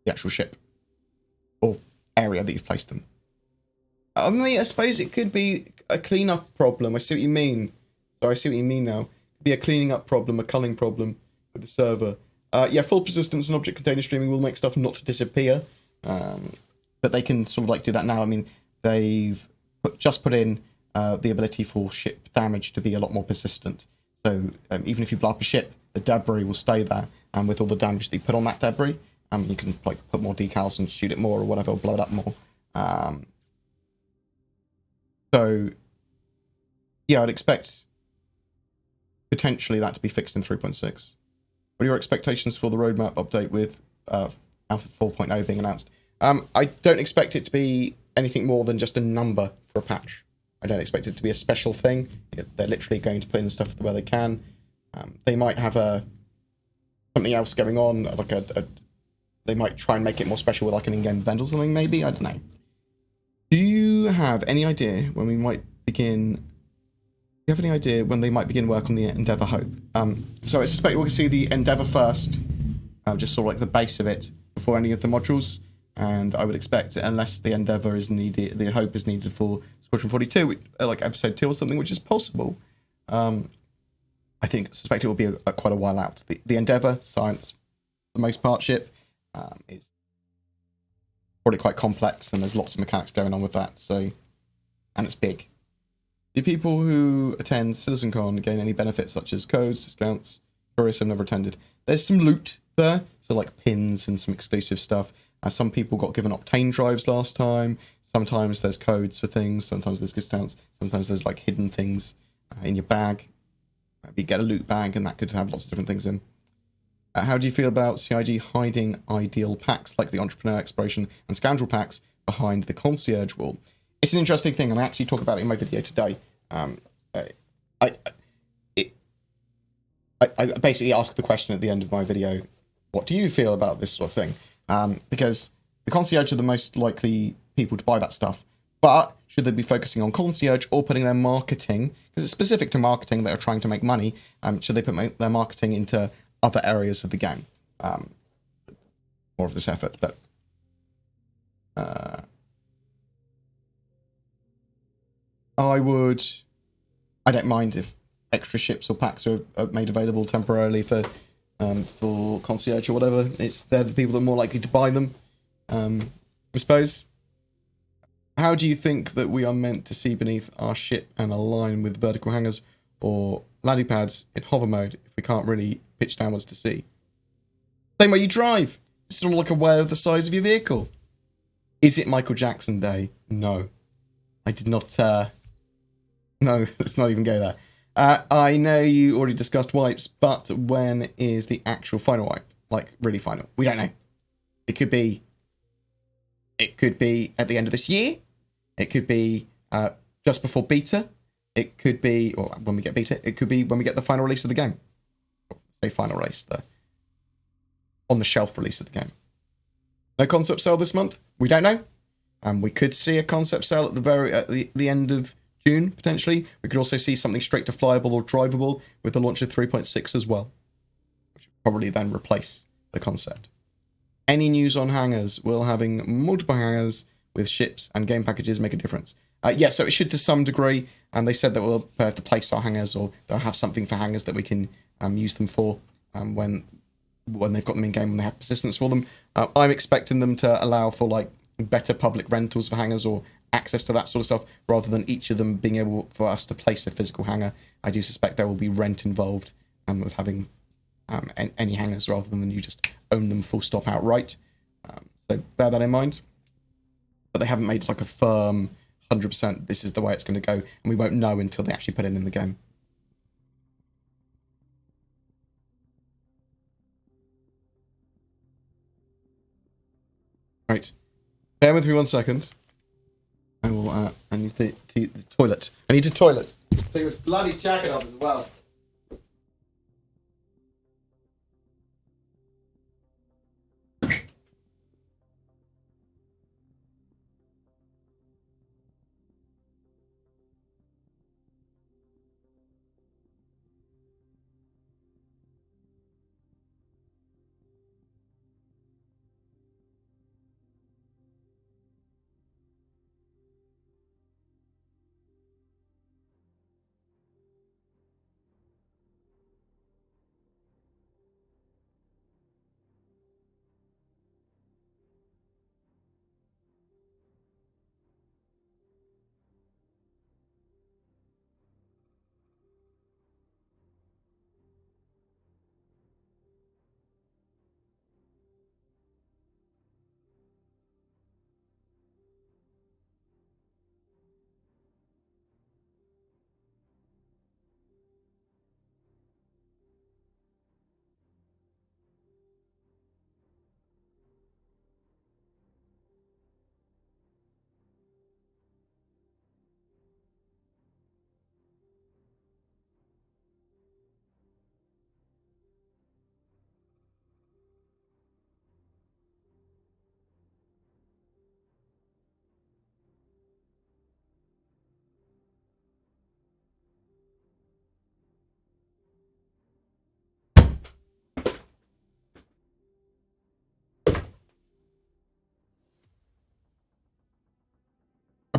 The actual ship or area that you've placed them. I mean, I suppose it could be a cleanup problem. I see what you mean. So I see what you mean now. It could be a cleaning up problem, a culling problem with the server. Yeah, full persistence and object container streaming will make stuff not disappear. But they can sort of like do that now. I mean, they've just put in the ability for ship damage to be a lot more persistent. So even if you blow up a ship, the debris will stay there. And with all the damage that you put on that debris, you can like put more decals and shoot it more or whatever, or blow it up more. So yeah, I'd expect potentially that to be fixed in 3.6. What are your expectations for the roadmap update with Alpha 4.0 being announced? I don't expect it to be anything more than just a number for a patch. I don't expect it to be a special thing. They're literally going to put in stuff where they can. They might have something else going on, like they might try and make it more special with like an in-game event or something, maybe? I don't know. Do you have any idea when we might begin... Do you have any idea when they might begin work on the Endeavour Hope? So I suspect we'll see the Endeavour first, just sort of like the base of it, before any of the modules. And I would expect, unless the Endeavour is needed, the Hope is needed for Squadron 42, like episode 2 or something, which is possible. I suspect it will be quite a while out. The Endeavour, science, for the most part, ship, is probably quite complex, and there's lots of mechanics going on with that. So, and it's big. Do people who attend CitizenCon gain any benefits such as codes, discounts? Curious, I've never attended. There's some loot there, so like pins and some exclusive stuff. Some people got given Octane drives last time. Sometimes there's codes for things. Sometimes there's discounts. Sometimes there's like hidden things in your bag. Maybe get a loot bag and that could have lots of different things in. How do you feel about CIG hiding ideal packs like the Entrepreneur, Exploration, and Scoundrel packs behind the Concierge wall? It's an interesting thing, and I actually talk about it in my video today. I basically ask the question at the end of my video, what do you feel about this sort of thing? Because the Concierge are the most likely people to buy that stuff. But should they be focusing on Concierge or putting their marketing, because it's specific to marketing that are trying to make money, should they put their marketing into other areas of the game? More of this effort, but... I don't mind if extra ships or packs are made available temporarily for Concierge or whatever. They're the people that are more likely to buy them, I suppose. How do you think that we are meant to see beneath our ship and align with vertical hangars or landing pads in hover mode if we can't really pitch downwards to sea? Same way you drive. It's sort of like aware of the size of your vehicle. Is it Michael Jackson Day? No. I did not... No, let's not even go there. I know you already discussed wipes, but when is the actual final wipe? Like, really final? We don't know. It could be at the end of this year. It could be just before beta. It could be, or when we get beta. It could be when we get the final release of the game. Say final release, the on-the-shelf release of the game. No concept sale this month? We don't know. We could see a concept sale at the end of June, potentially. We could also see something straight to flyable or drivable with the launch of 3.6 as well, which would probably then replace the concept. Any news on hangars? Will having multiple hangars with ships and game packages make a difference? Yeah, so it should to some degree, and they said that we'll have to place our hangars, or they'll have something for hangars that we can use them for when they've got them in game and they have persistence for them. I'm expecting them to allow for like better public rentals for hangars or access to that sort of stuff, rather than each of them being able for us to place a physical hangar. I do suspect there will be rent involved with having any hangars, rather than you just own them full stop outright. So bear that in mind. But they haven't made like a firm 100% this is the way it's going to go, and we won't know until they actually put it in the game. Right. Bear with me 1 second. I will, I need the toilet. I need to toilet. Take this bloody jacket off as well.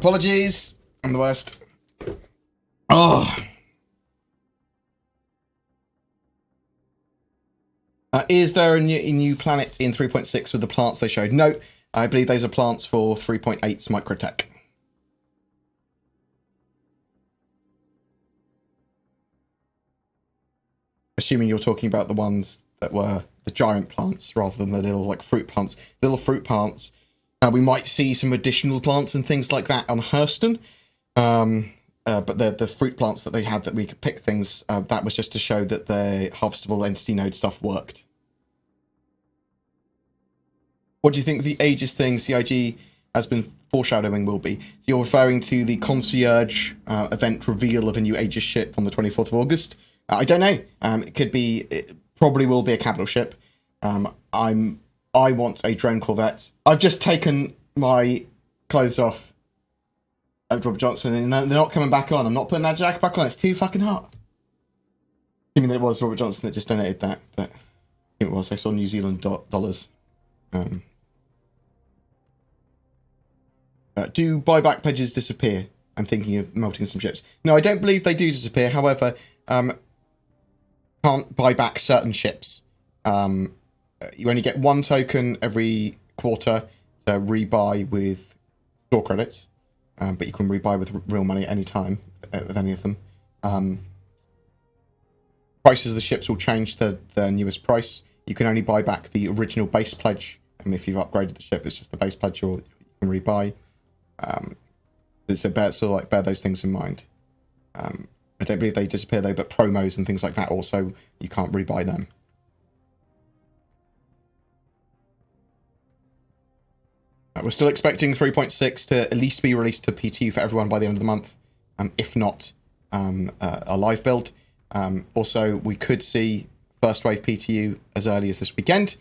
Apologies. I'm the worst. Oh. Is there a new planet in 3.6 with the plants they showed? No, I believe those are plants for 3.8's Microtech. Assuming you're talking about the ones that were the giant plants rather than the little like fruit plants. Little fruit plants. We might see some additional plants and things like that on Hurston. But the fruit plants that they had that we could pick things, that was just to show that the harvestable entity node stuff worked. What do you think the Aegis thing CIG has been foreshadowing will be? So you're referring to the Concierge event reveal of a new Aegis ship on the 24th of August? I don't know. It could be, it probably will be a capital ship. I want a drone corvette. I've just taken my clothes off of Robert Johnson, and they're not coming back on. I'm not putting that jacket back on. It's too fucking hot. Assuming that it was Robert Johnson that just donated that, but I think it was. I saw New Zealand dollars. Do buyback pledges disappear? I'm thinking of melting some ships. No, I don't believe they do disappear. However, can't buy back certain ships. You only get one token every quarter to rebuy with store credits, but you can rebuy with real money at any time with any of them. Prices of the ships will change to the newest price. You can only buy back the original base pledge, and if you've upgraded the ship, it's just the base pledge you can rebuy. So bear those things in mind. I don't believe they disappear though, but promos and things like that also, you can't rebuy them. We're still expecting 3.6 to at least be released to PTU for everyone by the end of the month, if not a live build. Also, we could see first wave PTU as early as this weekend,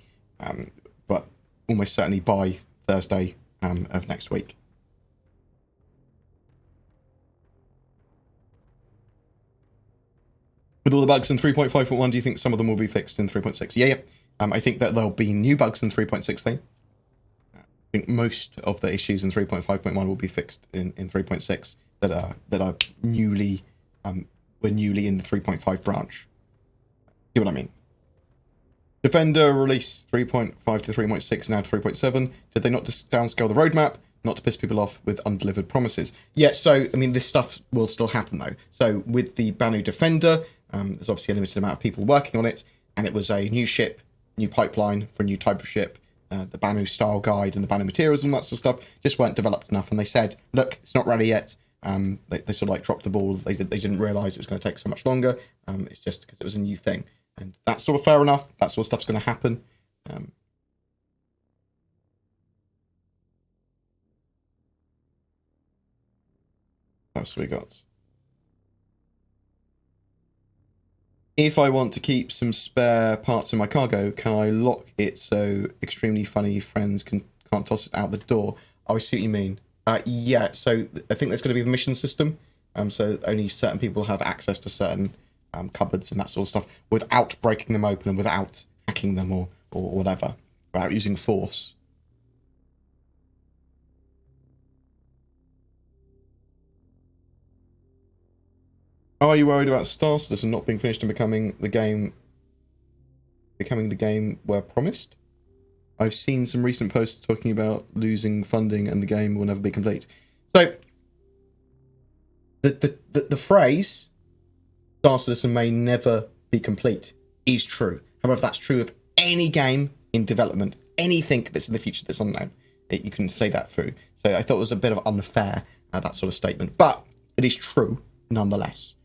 but almost certainly by Thursday of next week. With all the bugs in 3.5.1, do you think some of them will be fixed in 3.6? Yeah. I think that there'll be new bugs in 3.6 thing. I think most of the issues in 3.5.1 will be fixed in 3.6 that are newly were newly in the 3.5 branch. See what I mean? Defender released 3.5 to 3.6 now to 3.7. Did they not downscale the roadmap? Not to piss people off with undelivered promises. Yeah, so, I mean, this stuff will still happen, though. So, with the Banu Defender, there's obviously a limited amount of people working on it, and it was a new ship, new pipeline for a new type of ship. The Banu style guide and the Banu materials and that sort of stuff just weren't developed enough, and they said, look, it's not ready yet. They sort of like dropped the ball. They didn't realise it was going to take so much longer. It's just because it was a new thing. And that's sort of fair enough. That sort of stuff's going to happen. What else we got? If I want to keep some spare parts in my cargo, can I lock it so extremely funny friends can't toss it out the door? Oh, I see what you mean. Yeah, so I think there's going to be a mission system. So only certain people have access to certain cupboards and that sort of stuff without breaking them open and without hacking them or whatever, without using force. Are you worried about Star Citizen not being finished and becoming the game where promised? I've seen some recent posts talking about losing funding and the game will never be complete. So the phrase Star Citizen may never be complete is true. However, that's true of any game in development, anything that's in the future that's unknown. You can say that through. So I thought it was a bit of unfair, that sort of statement, but it is true nonetheless.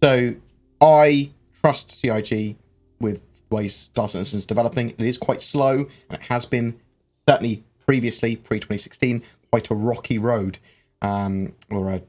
So I trust CIG with the way Star Citizen is developing. It is quite slow, and it has been certainly previously, pre-2016, quite a rocky road, or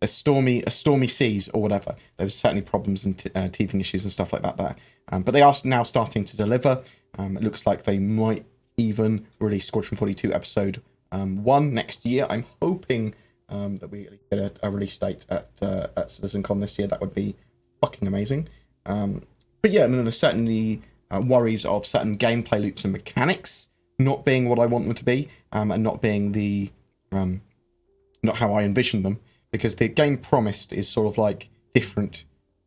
a stormy seas or whatever. There was certainly problems and teething issues and stuff like that there. But they are now starting to deliver. It looks like they might even release Squadron 42 episode 1 next year. I'm hoping that we get a release date at CitizenCon this year. That would be fucking amazing. But yeah, I mean, there's certainly worries of certain gameplay loops and mechanics not being what I want them to be, and not being the not how I envision them, because the game promised is sort of like different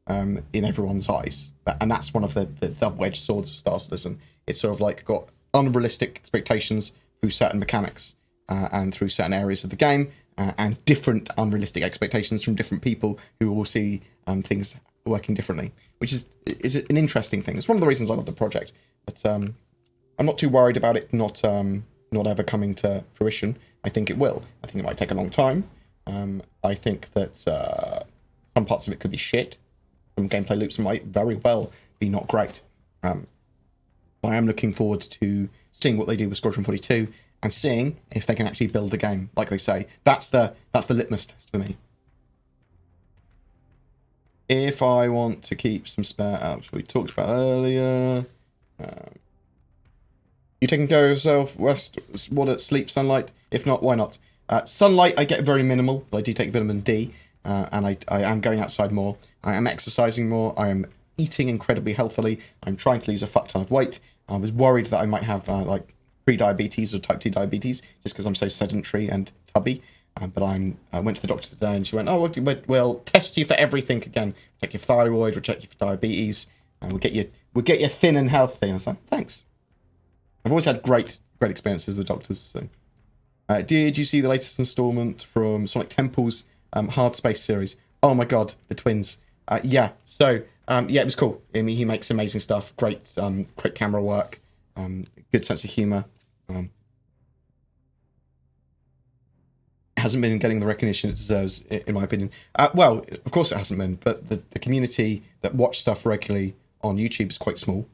in everyone's eyes, and that's one of the double-edged swords of Star Citizen. It's sort of like got unrealistic expectations through certain mechanics and through certain areas of the game, and different unrealistic expectations from different people who will see things working differently, which is an interesting thing. It's one of the reasons I love the project, but I'm not too worried about it not ever coming to fruition. I think it will. I think it might take a long time. I think that some parts of it could be shit. Some gameplay loops might very well be not great. I am looking forward to seeing what they do with Squadron 42, and seeing if they can actually build a game, like they say. That's the litmus test for me. If I want to keep some spare apps we talked about earlier, you taking care of yourself, West? Water, sleep, sunlight? If not, why not? Sunlight, I get very minimal, but I do take vitamin D, and I am going outside more. I am exercising more. I am eating incredibly healthily. I'm trying to lose a fuck ton of weight. I was worried that I might have like pre-diabetes or type 2 diabetes just because I'm so sedentary and tubby. But I went to the doctor today and she went, oh, we'll test you for everything again. Check your thyroid, we'll check you for diabetes, and we'll get you thin and healthy. And I was like, thanks. I've always had great experiences with doctors. So, did you see the latest installment from Sonic Temple's Hard Space series? Oh my god, the twins. Yeah. So, yeah, it was cool. I mean, he makes amazing stuff. Great camera work. Good sense of humor. Hasn't been getting the recognition it deserves, in my opinion. Well, of course it hasn't been, but the community that watch stuff regularly on YouTube is quite small.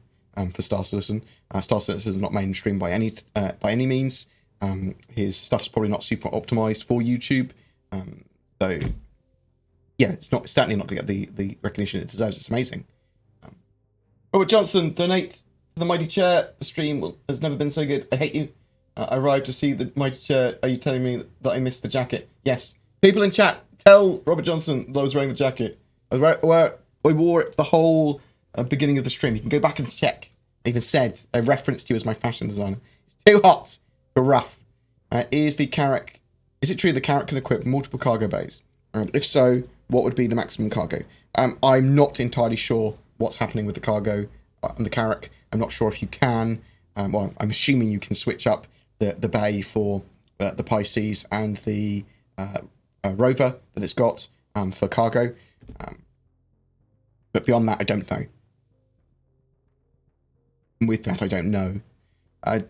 For Star Citizen, Star Citizen is not mainstream by any means. His stuff's probably not super optimized for YouTube. So yeah, it's certainly not going to get the recognition it deserves. It's amazing. Robert Johnson, donate to the Mighty Chair. The stream has never been so good. I hate you. I arrived to see the Mighty Chair. Are you telling me that I missed the jacket? Yes. People in chat, tell Robert Johnson that I was wearing the jacket. I wore it the whole beginning of the stream. You can go back and check. I even said, I referenced you as my fashion designer. It's too hot for rough. Is it true the Carrack can equip multiple cargo bays? If so, what would be the maximum cargo? I'm not entirely sure what's happening with the cargo on the Carrack. I'm not sure if you can. Well, I'm assuming you can switch up the bay for the Pisces and the rover that it's got for cargo. But beyond that, I don't know. With that, I don't know.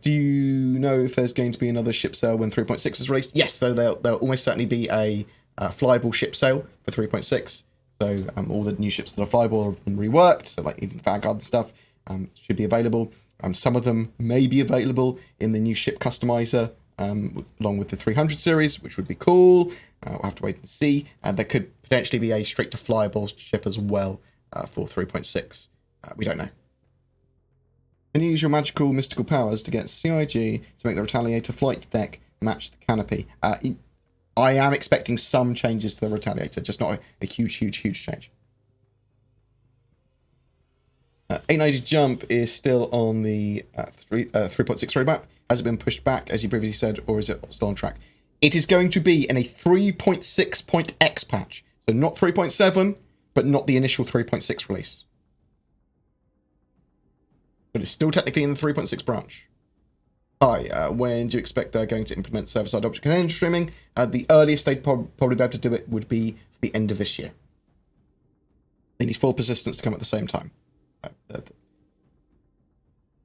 Do you know if there's going to be another ship sale when 3.6 is released? Yes, there'll almost certainly be a flyable ship sale for 3.6. So all the new ships that are flyable have been reworked. So like even Vanguard and stuff should be available. Some of them may be available in the new ship customizer along with the 300 series, which would be cool. We'll have to wait and see. And there could potentially be a straight to flyable ship as well for 3.6. We don't know. Can you use your magical mystical powers to get CIG to make the Retaliator flight deck match the canopy? I am expecting some changes to the Retaliator, just not a huge change. 890 Jump is still on the 3.6 roadmap. Has it been pushed back, as you previously said, or is it still on track? It is going to be in a 3.6.x patch. So not 3.7, but not the initial 3.6 release. But it's still technically in the 3.6 branch. Hi, when do you expect they're going to implement server-side object container streaming? The earliest they'd probably be able to do it would be the end of this year. They need full persistence to come at the same time. But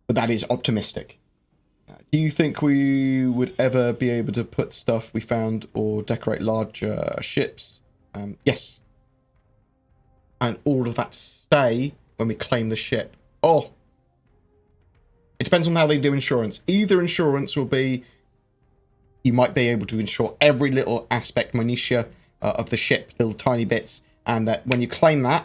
that is optimistic. Do you think we would ever be able to put stuff we found or decorate larger ships? Yes. And all of that to stay when we claim the ship. Oh! It depends on how they do insurance. Either insurance will be, you might be able to insure every little aspect, minutiae of the ship, little tiny bits, and that when you claim that,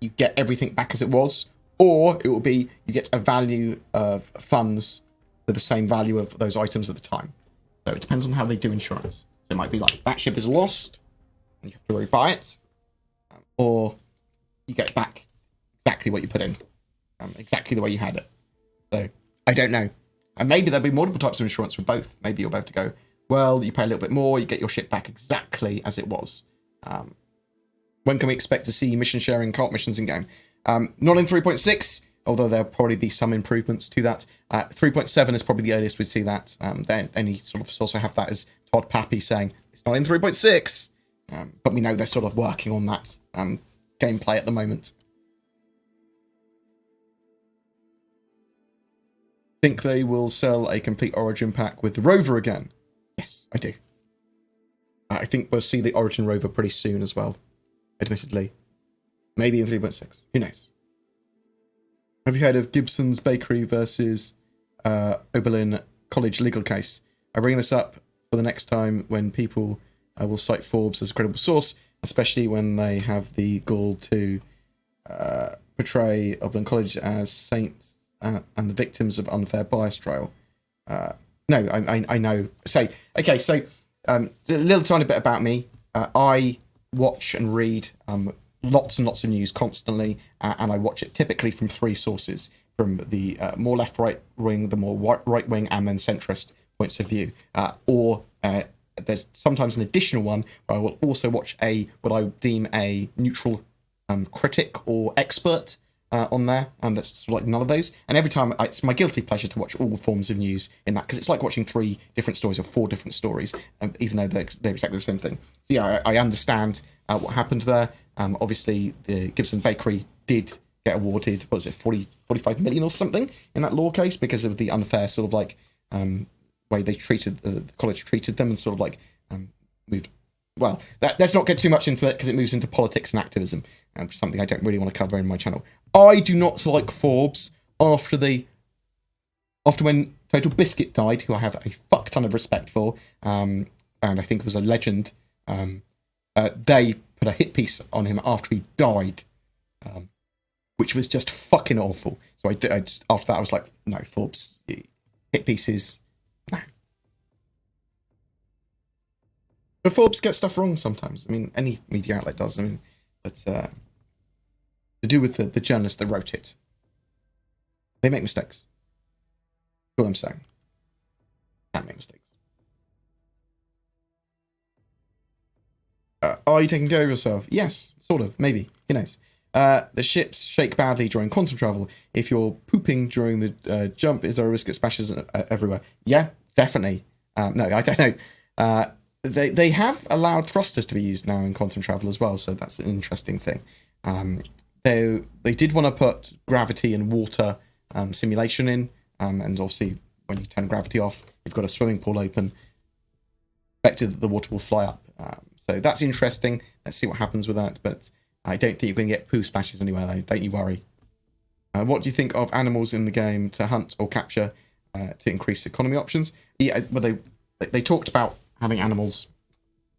you get everything back as it was, or it will be, you get a value of funds for the same value of those items at the time. So it depends on how they do insurance. So it might be like, that ship is lost, and you have to rebuy it, or you get back exactly what you put in, exactly the way you had it. So, I don't know. And maybe there'll be multiple types of insurance for both. Maybe you'll be able to go, well, you pay a little bit more, you get your ship back exactly as it was. When can we expect to see mission sharing cart missions in game? Not in 3.6, although there'll probably be some improvements to that. 3.7 is probably the earliest we'd see that. Then you sort of also have that as Todd Pappy saying, it's not in 3.6. But we know they're sort of working on that gameplay at the moment. Think they will sell a complete Origin pack with the rover again? Yes, I do. I think we'll see the Origin rover pretty soon as well, admittedly. Maybe in 3.6. Who knows? Have you heard of Gibson's Bakery versus Oberlin College legal case. I bring this up for the next time when people will cite Forbes as a credible source, especially when they have the gall to portray Oberlin College as saints and the victims of unfair bias trial. No, I know. So, okay, so a little tiny bit about me. I watch and read lots and lots of news constantly, and I watch it typically from three sources, from the more left-right wing, the more right wing, and then centrist points of view. Or there's sometimes an additional one where I will also watch what I deem a neutral critic or expert on there, and that's sort of like none of those. And every time, it's my guilty pleasure to watch all forms of news in that, because it's like watching 3 different stories or 4 different stories, even though they're exactly the same thing. So yeah, I understand what happened there. Obviously, the Gibson Bakery did get awarded, what was it, 45 million or something in that law case because of the unfair sort of like way they treated the college treated them, and sort of like moved. Well, let's not get too much into it because it moves into politics and activism, which is something I don't really want to cover in my channel. I do not like Forbes after when Total Biscuit died, who I have a fuck ton of respect for, and I think was a legend. They put a hit piece on him after he died, which was just fucking awful. So I just, after that I was like, no, Forbes hit pieces, nah. But Forbes gets stuff wrong sometimes. I mean, any media outlet does. I mean, but to do with the journalists that wrote it, they make mistakes. That's what I'm saying. Can't make mistakes. Are you taking care of yourself? Yes, sort of, maybe. Who knows? The ships shake badly during quantum travel. If you're pooping during the jump, is there a risk it splashes everywhere? Yeah, definitely. No, I don't know. They have allowed thrusters to be used now in quantum travel as well, so that's an interesting thing. They did want to put gravity and water simulation in, and obviously when you turn gravity off, you've got a swimming pool open, expected that the water will fly up. So that's interesting. Let's see what happens with that, but I don't think you're going to get poo splashes anywhere, though. Don't you worry. What do you think of animals in the game to hunt or capture to increase economy options? Yeah, well, they talked about having animals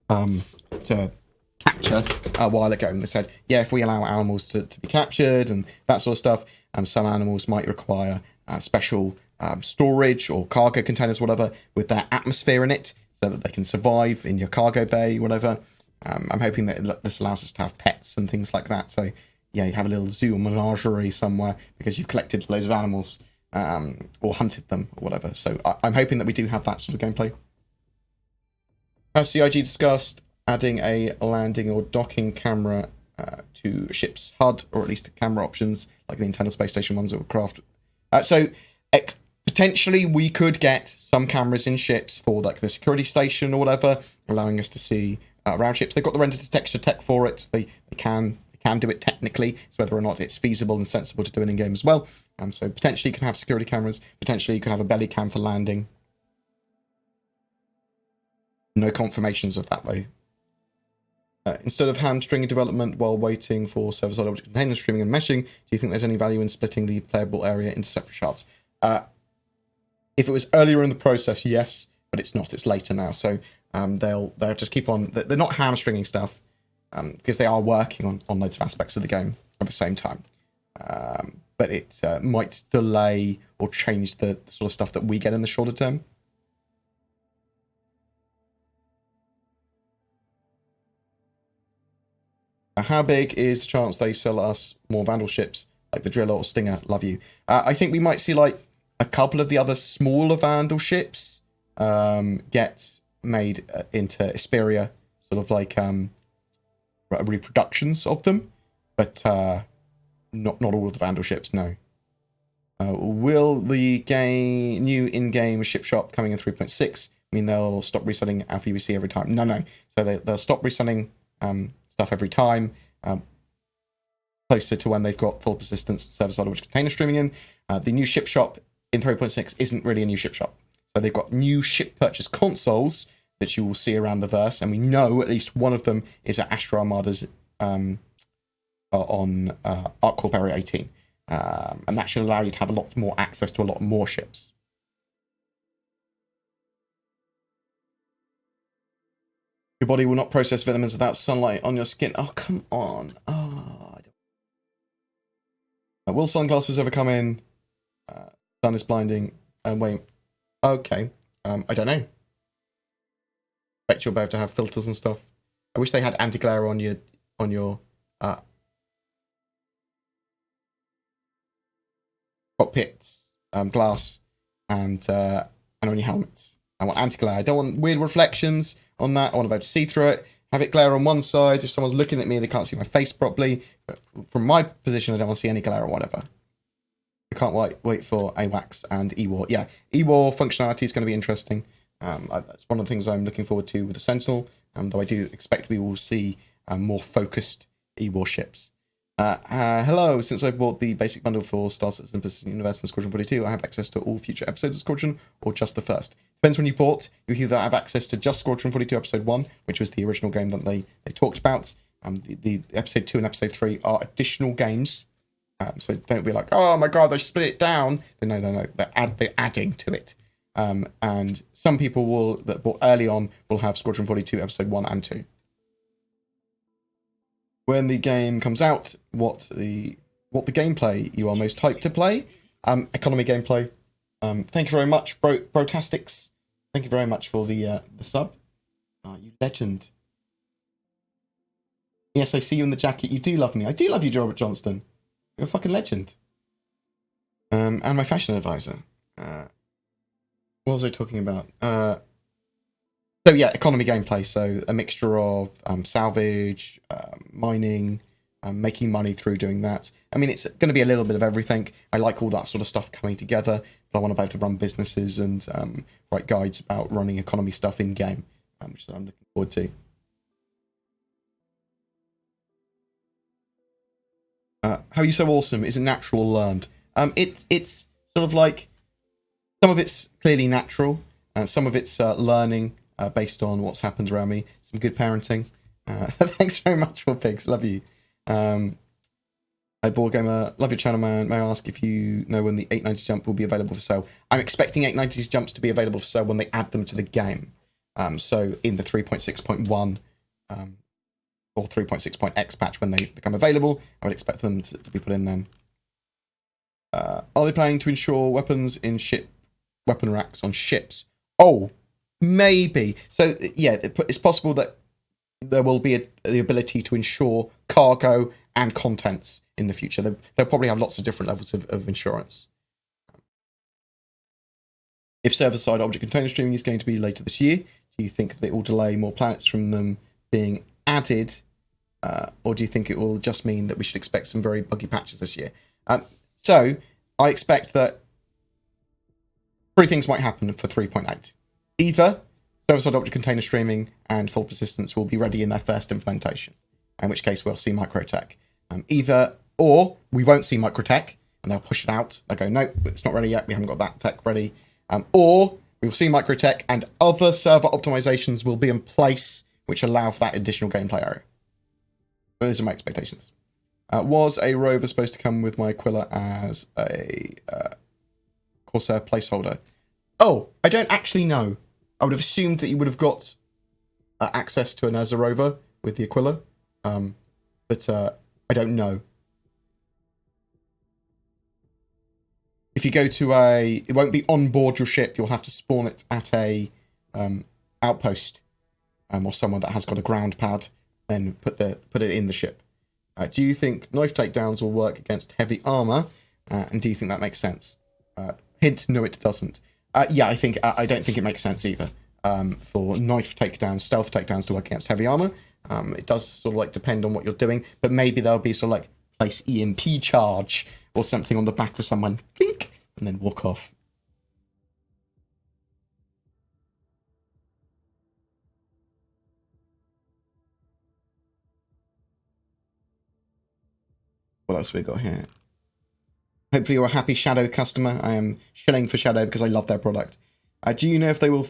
to capture a while ago, and they said, yeah, if we allow animals to be captured and that sort of stuff, some animals might require special storage or cargo containers, whatever, with their atmosphere in it, so that they can survive in your cargo bay, whatever. I'm hoping that this allows us to have pets and things like that. So, yeah, you have a little zoo or menagerie somewhere because you've collected loads of animals or hunted them or whatever. So I'm hoping that we do have that sort of gameplay. Has CIG discussed adding a landing or docking camera to a ship's HUD, or at least camera options like the internal space station ones that were crafted? Potentially we could get some cameras in ships for like the security station or whatever, allowing us to see around ships. They've got the render to texture tech for it. They can do it technically. It's whether or not it's feasible and sensible to do it in game as well. So potentially you can have security cameras. Potentially you can have a belly cam for landing. No confirmations of that though. Instead of hamstringing development while waiting for server-side object container streaming and meshing, do you think there's any value in splitting the playable area into separate shards? If it was earlier in the process, yes, but it's not. It's later now, so they'll just keep on. They're not hamstringing stuff because they are working on loads of aspects of the game at the same time. But it might delay or change the sort of stuff that we get in the shorter term. How big is the chance they sell us more Vandal ships like the Driller or Stinger? Love you. I think we might see like a couple of the other smaller Vandal ships get made into Isperia, sort of like reproductions of them, but not all of the Vandal ships, no. Will the new in-game ship shop coming in 3.6 mean they'll stop reselling Alpha UBC every time? No. So they'll stop reselling stuff every time, closer to when they've got full persistence server-side which container streaming in. The new ship shop in 3.6 isn't really a new ship shop. So they've got new ship purchase consoles that you will see around the verse, and we know at least one of them is at Astro Armada's on ArcCorp Area 18. And that should allow you to have a lot more access to a lot more ships. Your body will not process vitamins without sunlight on your skin. Oh, come on. Oh, will sunglasses ever come in? Sun is blinding. Wait. Okay. I don't know. Bet you'll be able to have filters and stuff. I wish they had anti-glare on your cockpits, glass, and on your helmets. I want anti-glare. I don't want weird reflections on that. I want to be able to see through it. Have it glare on one side. If someone's looking at me, they can't see my face properly. But from my position, I don't want to see any glare or whatever. I can't wait for AWACS and EWAR. Yeah, EWAR functionality is going to be interesting. That's one of the things I'm looking forward to with the Sentinel, though I do expect we will see more focused EWAR ships. Hello, since I bought the basic bundle for Star Citizen Pacific Universe and Squadron 42, I have access to all future episodes of Squadron, or just the first. Depends when you bought. You either have access to just Squadron 42 Episode 1, which was the original game that they talked about. The Episode 2 and Episode 3 are additional games. So don't be like, oh my god, they split it down. No. They're adding to it. And some people that bought early on will have Squadron 42 Episode 1 and 2. When the game comes out, what the gameplay you are most hyped to play? Economy gameplay. Thank you very much, Brotastics. Thank you very much for the sub. You legend. Yes, I see you in the jacket. You do love me. I do love you, Robert Johnston. You're a fucking legend. And my fashion advisor. What was I talking about? So yeah, economy gameplay. So a mixture of salvage, mining, making money through doing that. I mean, it's going to be a little bit of everything. I like all that sort of stuff coming together, but I want to be able to run businesses and write guides about running economy stuff in game, which I'm looking forward to. How are you so awesome? Is it natural or learned? It's sort of like some of it's clearly natural, some of it's learning based on what's happened around me. Some good parenting. Thanks very much for pigs. Love you. Hi, BoredGamer. Love your channel, man. May I ask if you know when the 890 jump will be available for sale? I'm expecting 890's jumps to be available for sale when they add them to the game. So in the 3.6.1 or 3.6.x patch when they become available, I would expect them to be put in then. Are they planning to ensure weapons in weapon racks on ships? Oh, maybe. So yeah, it's possible that there will be the ability to ensure cargo and contents in the future. They'll probably have lots of different levels of insurance. If server-side object container streaming is going to be later this year, do you think that it will delay more planets from them being added? Or do you think it will just mean that we should expect some very buggy patches this year? So I expect that three things might happen for 3.8. Either server-side object container streaming and full persistence will be ready in their first implementation, in which case we'll see microtech. Or we won't see microtech, and they'll push it out. They'll go, nope, it's not ready yet. We haven't got that tech ready. Or we'll see microtech and other server optimizations will be in place, which allow for that additional gameplay area. Those are my expectations. Was a rover supposed to come with my Aquila as a Corsair placeholder? Oh, I don't actually know. I would have assumed that you would have got access to an Ursa rover with the Aquila, but I don't know. If you go to it won't be on board your ship. You'll have to spawn it at a outpost or somewhere that has got a ground pad. Then put it in the ship. Do you think knife takedowns will work against heavy armor? And do you think that makes sense? Hint: no, it doesn't. Yeah, I don't think it makes sense either. For knife takedowns, stealth takedowns to work against heavy armor. It does sort of like depend on what you're doing, but maybe there'll be sort of like place EMP charge or something on the back for someone, clink, and then walk off. What else have we got here? Hopefully you're a happy Shadow customer. I am shilling for Shadow because I love their product. Do you know if they will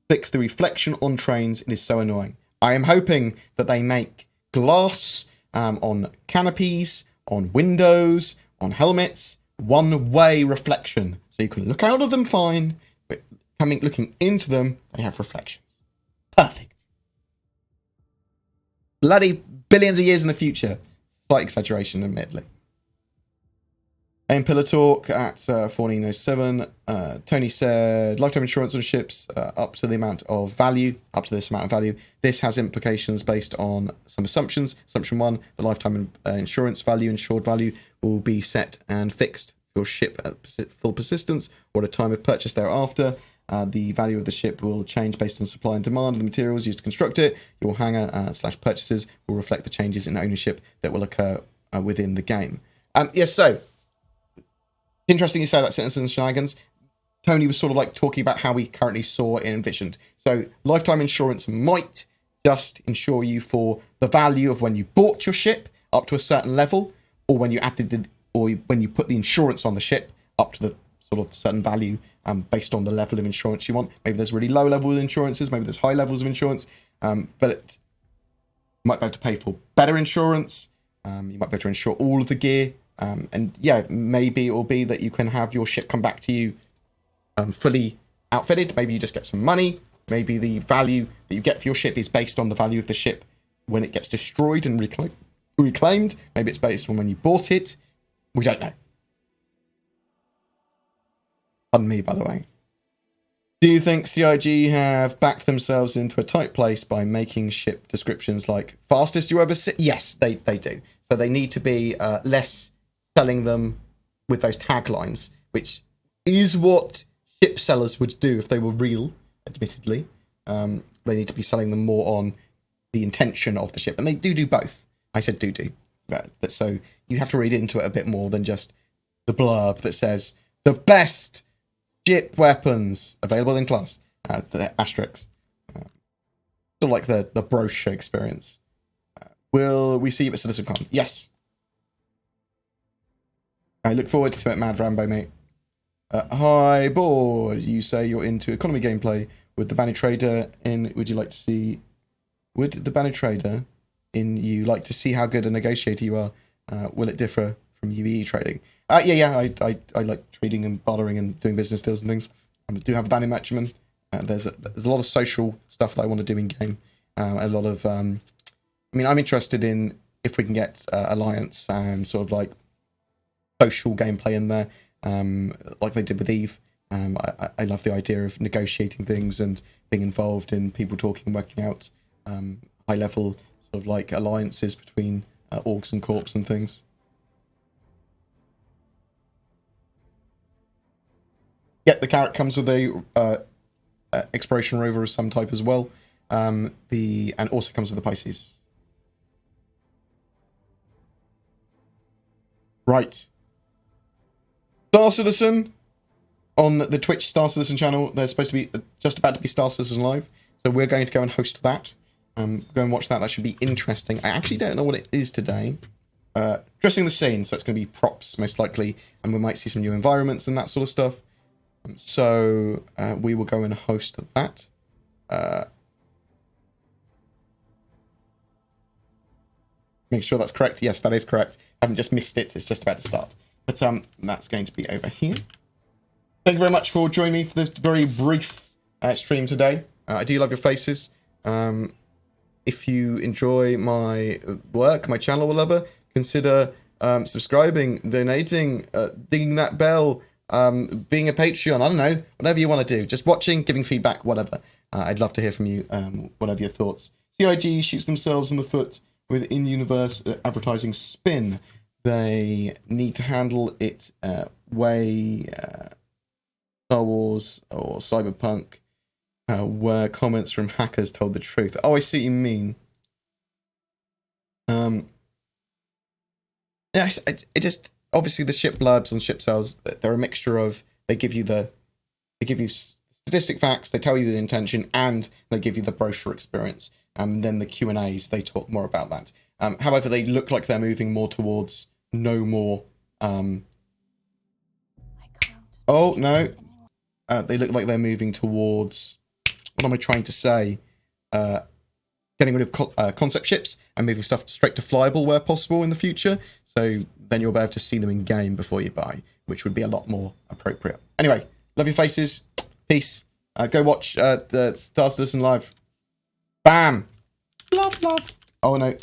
fix the reflection on trains? It is so annoying. I am hoping that they make glass on canopies, on windows, on helmets, one-way reflection. So you can look out of them fine, but looking into them, they have reflections. Perfect. bloody billions of years in the future. Slight exaggeration, admittedly. Pillar Talk at 1407. Tony said, lifetime insurance on ships up to the amount of value, up to this amount of value. This has implications based on some assumptions. Assumption 1, the lifetime insurance value, insured value, will be set and fixed for your ship at full persistence or at a time of purchase thereafter. The value of the ship will change based on supply and demand of the materials used to construct it. Your hangar / purchases will reflect the changes in ownership that will occur within the game. Yes, so interesting you say that sentence in shenanigans. Tony was sort of like talking about how we currently saw it envisioned. So lifetime insurance might just insure you for the value of when you bought your ship up to a certain level, or when you added or when you put the insurance on the ship up to the sort of certain value based on the level of insurance you want. Maybe there's really low level insurances, maybe there's high levels of insurance, but you might be able to pay for better insurance. You might be able to insure all of the gear. And yeah, maybe it will be that you can have your ship come back to you fully outfitted. Maybe you just get some money. Maybe the value that you get for your ship is based on the value of the ship when it gets destroyed and reclaimed. Maybe it's based on when you bought it. We don't know. Pardon me, by the way. Do you think CIG have backed themselves into a tight place by making ship descriptions like fastest you ever see? Yes, they do. So they need to be less selling them with those taglines, which is what ship sellers would do if they were real, admittedly. They need to be selling them more on the intention of the ship. And they do both. I said do. But so you have to read into it a bit more than just the blurb that says the best ship weapons available in class. The asterisks. Sort of like the brochure experience. Will we see you at CitizenCon? Yes. I look forward to it, Mad Rambo, mate. Hi, Bored. You say you're into economy gameplay. Would the Banner Trader in... Would the Banner Trader in you like to see how good a negotiator you are? Will it differ from UEE trading? Yeah. I like trading and bartering and doing business deals and things. I do have a Banner Matchman. There's a lot of social stuff that I want to do in game. A lot of... I'm interested in if we can get Alliance and sort of like social gameplay in there, like they did with Eve. I love the idea of negotiating things and being involved in people talking and working out high level sort of like alliances between orgs and corps and things. Yeah, the carrot comes with a exploration rover of some type as well. And also comes with the Pisces. Right. Star Citizen on the Twitch Star Citizen channel. There's supposed to be just about to be Star Citizen Live, so we're going to go and host that. Go and watch that. That should be interesting. I actually don't know what it is today. Dressing the scene, so it's going to be props most likely, and we might see some new environments and that sort of stuff. So we will go and host that. Make sure that's correct. Yes, that is correct. I haven't just missed it. It's just about to start. But that's going to be over here. Thank you very much for joining me for this very brief stream today. I do love your faces. If you enjoy my work, my channel, whatever, consider subscribing, donating, dinging that bell, being a Patreon. I don't know, whatever you want to do. Just watching, giving feedback, whatever. I'd love to hear from you, whatever your thoughts. CIG shoots themselves in the foot with in-universe advertising spin. They need to handle it way Star Wars or Cyberpunk, where comments from hackers told the truth. Oh, I see what you mean. Yeah, it just obviously the ship blurbs and ship sales, they're a mixture of they give you statistic facts, they tell you the intention, and they give you the brochure experience. And then the Q&As, they talk more about that. However, they look like they're moving more towards no more. Oh no, they look like they're moving towards. What am I trying to say? Getting rid of concept ships and moving stuff straight to flyable where possible in the future. So then you'll be able to see them in game before you buy, which would be a lot more appropriate. Anyway, love your faces. Peace. Go watch the Star Citizen Live. Bam. Love. Oh no.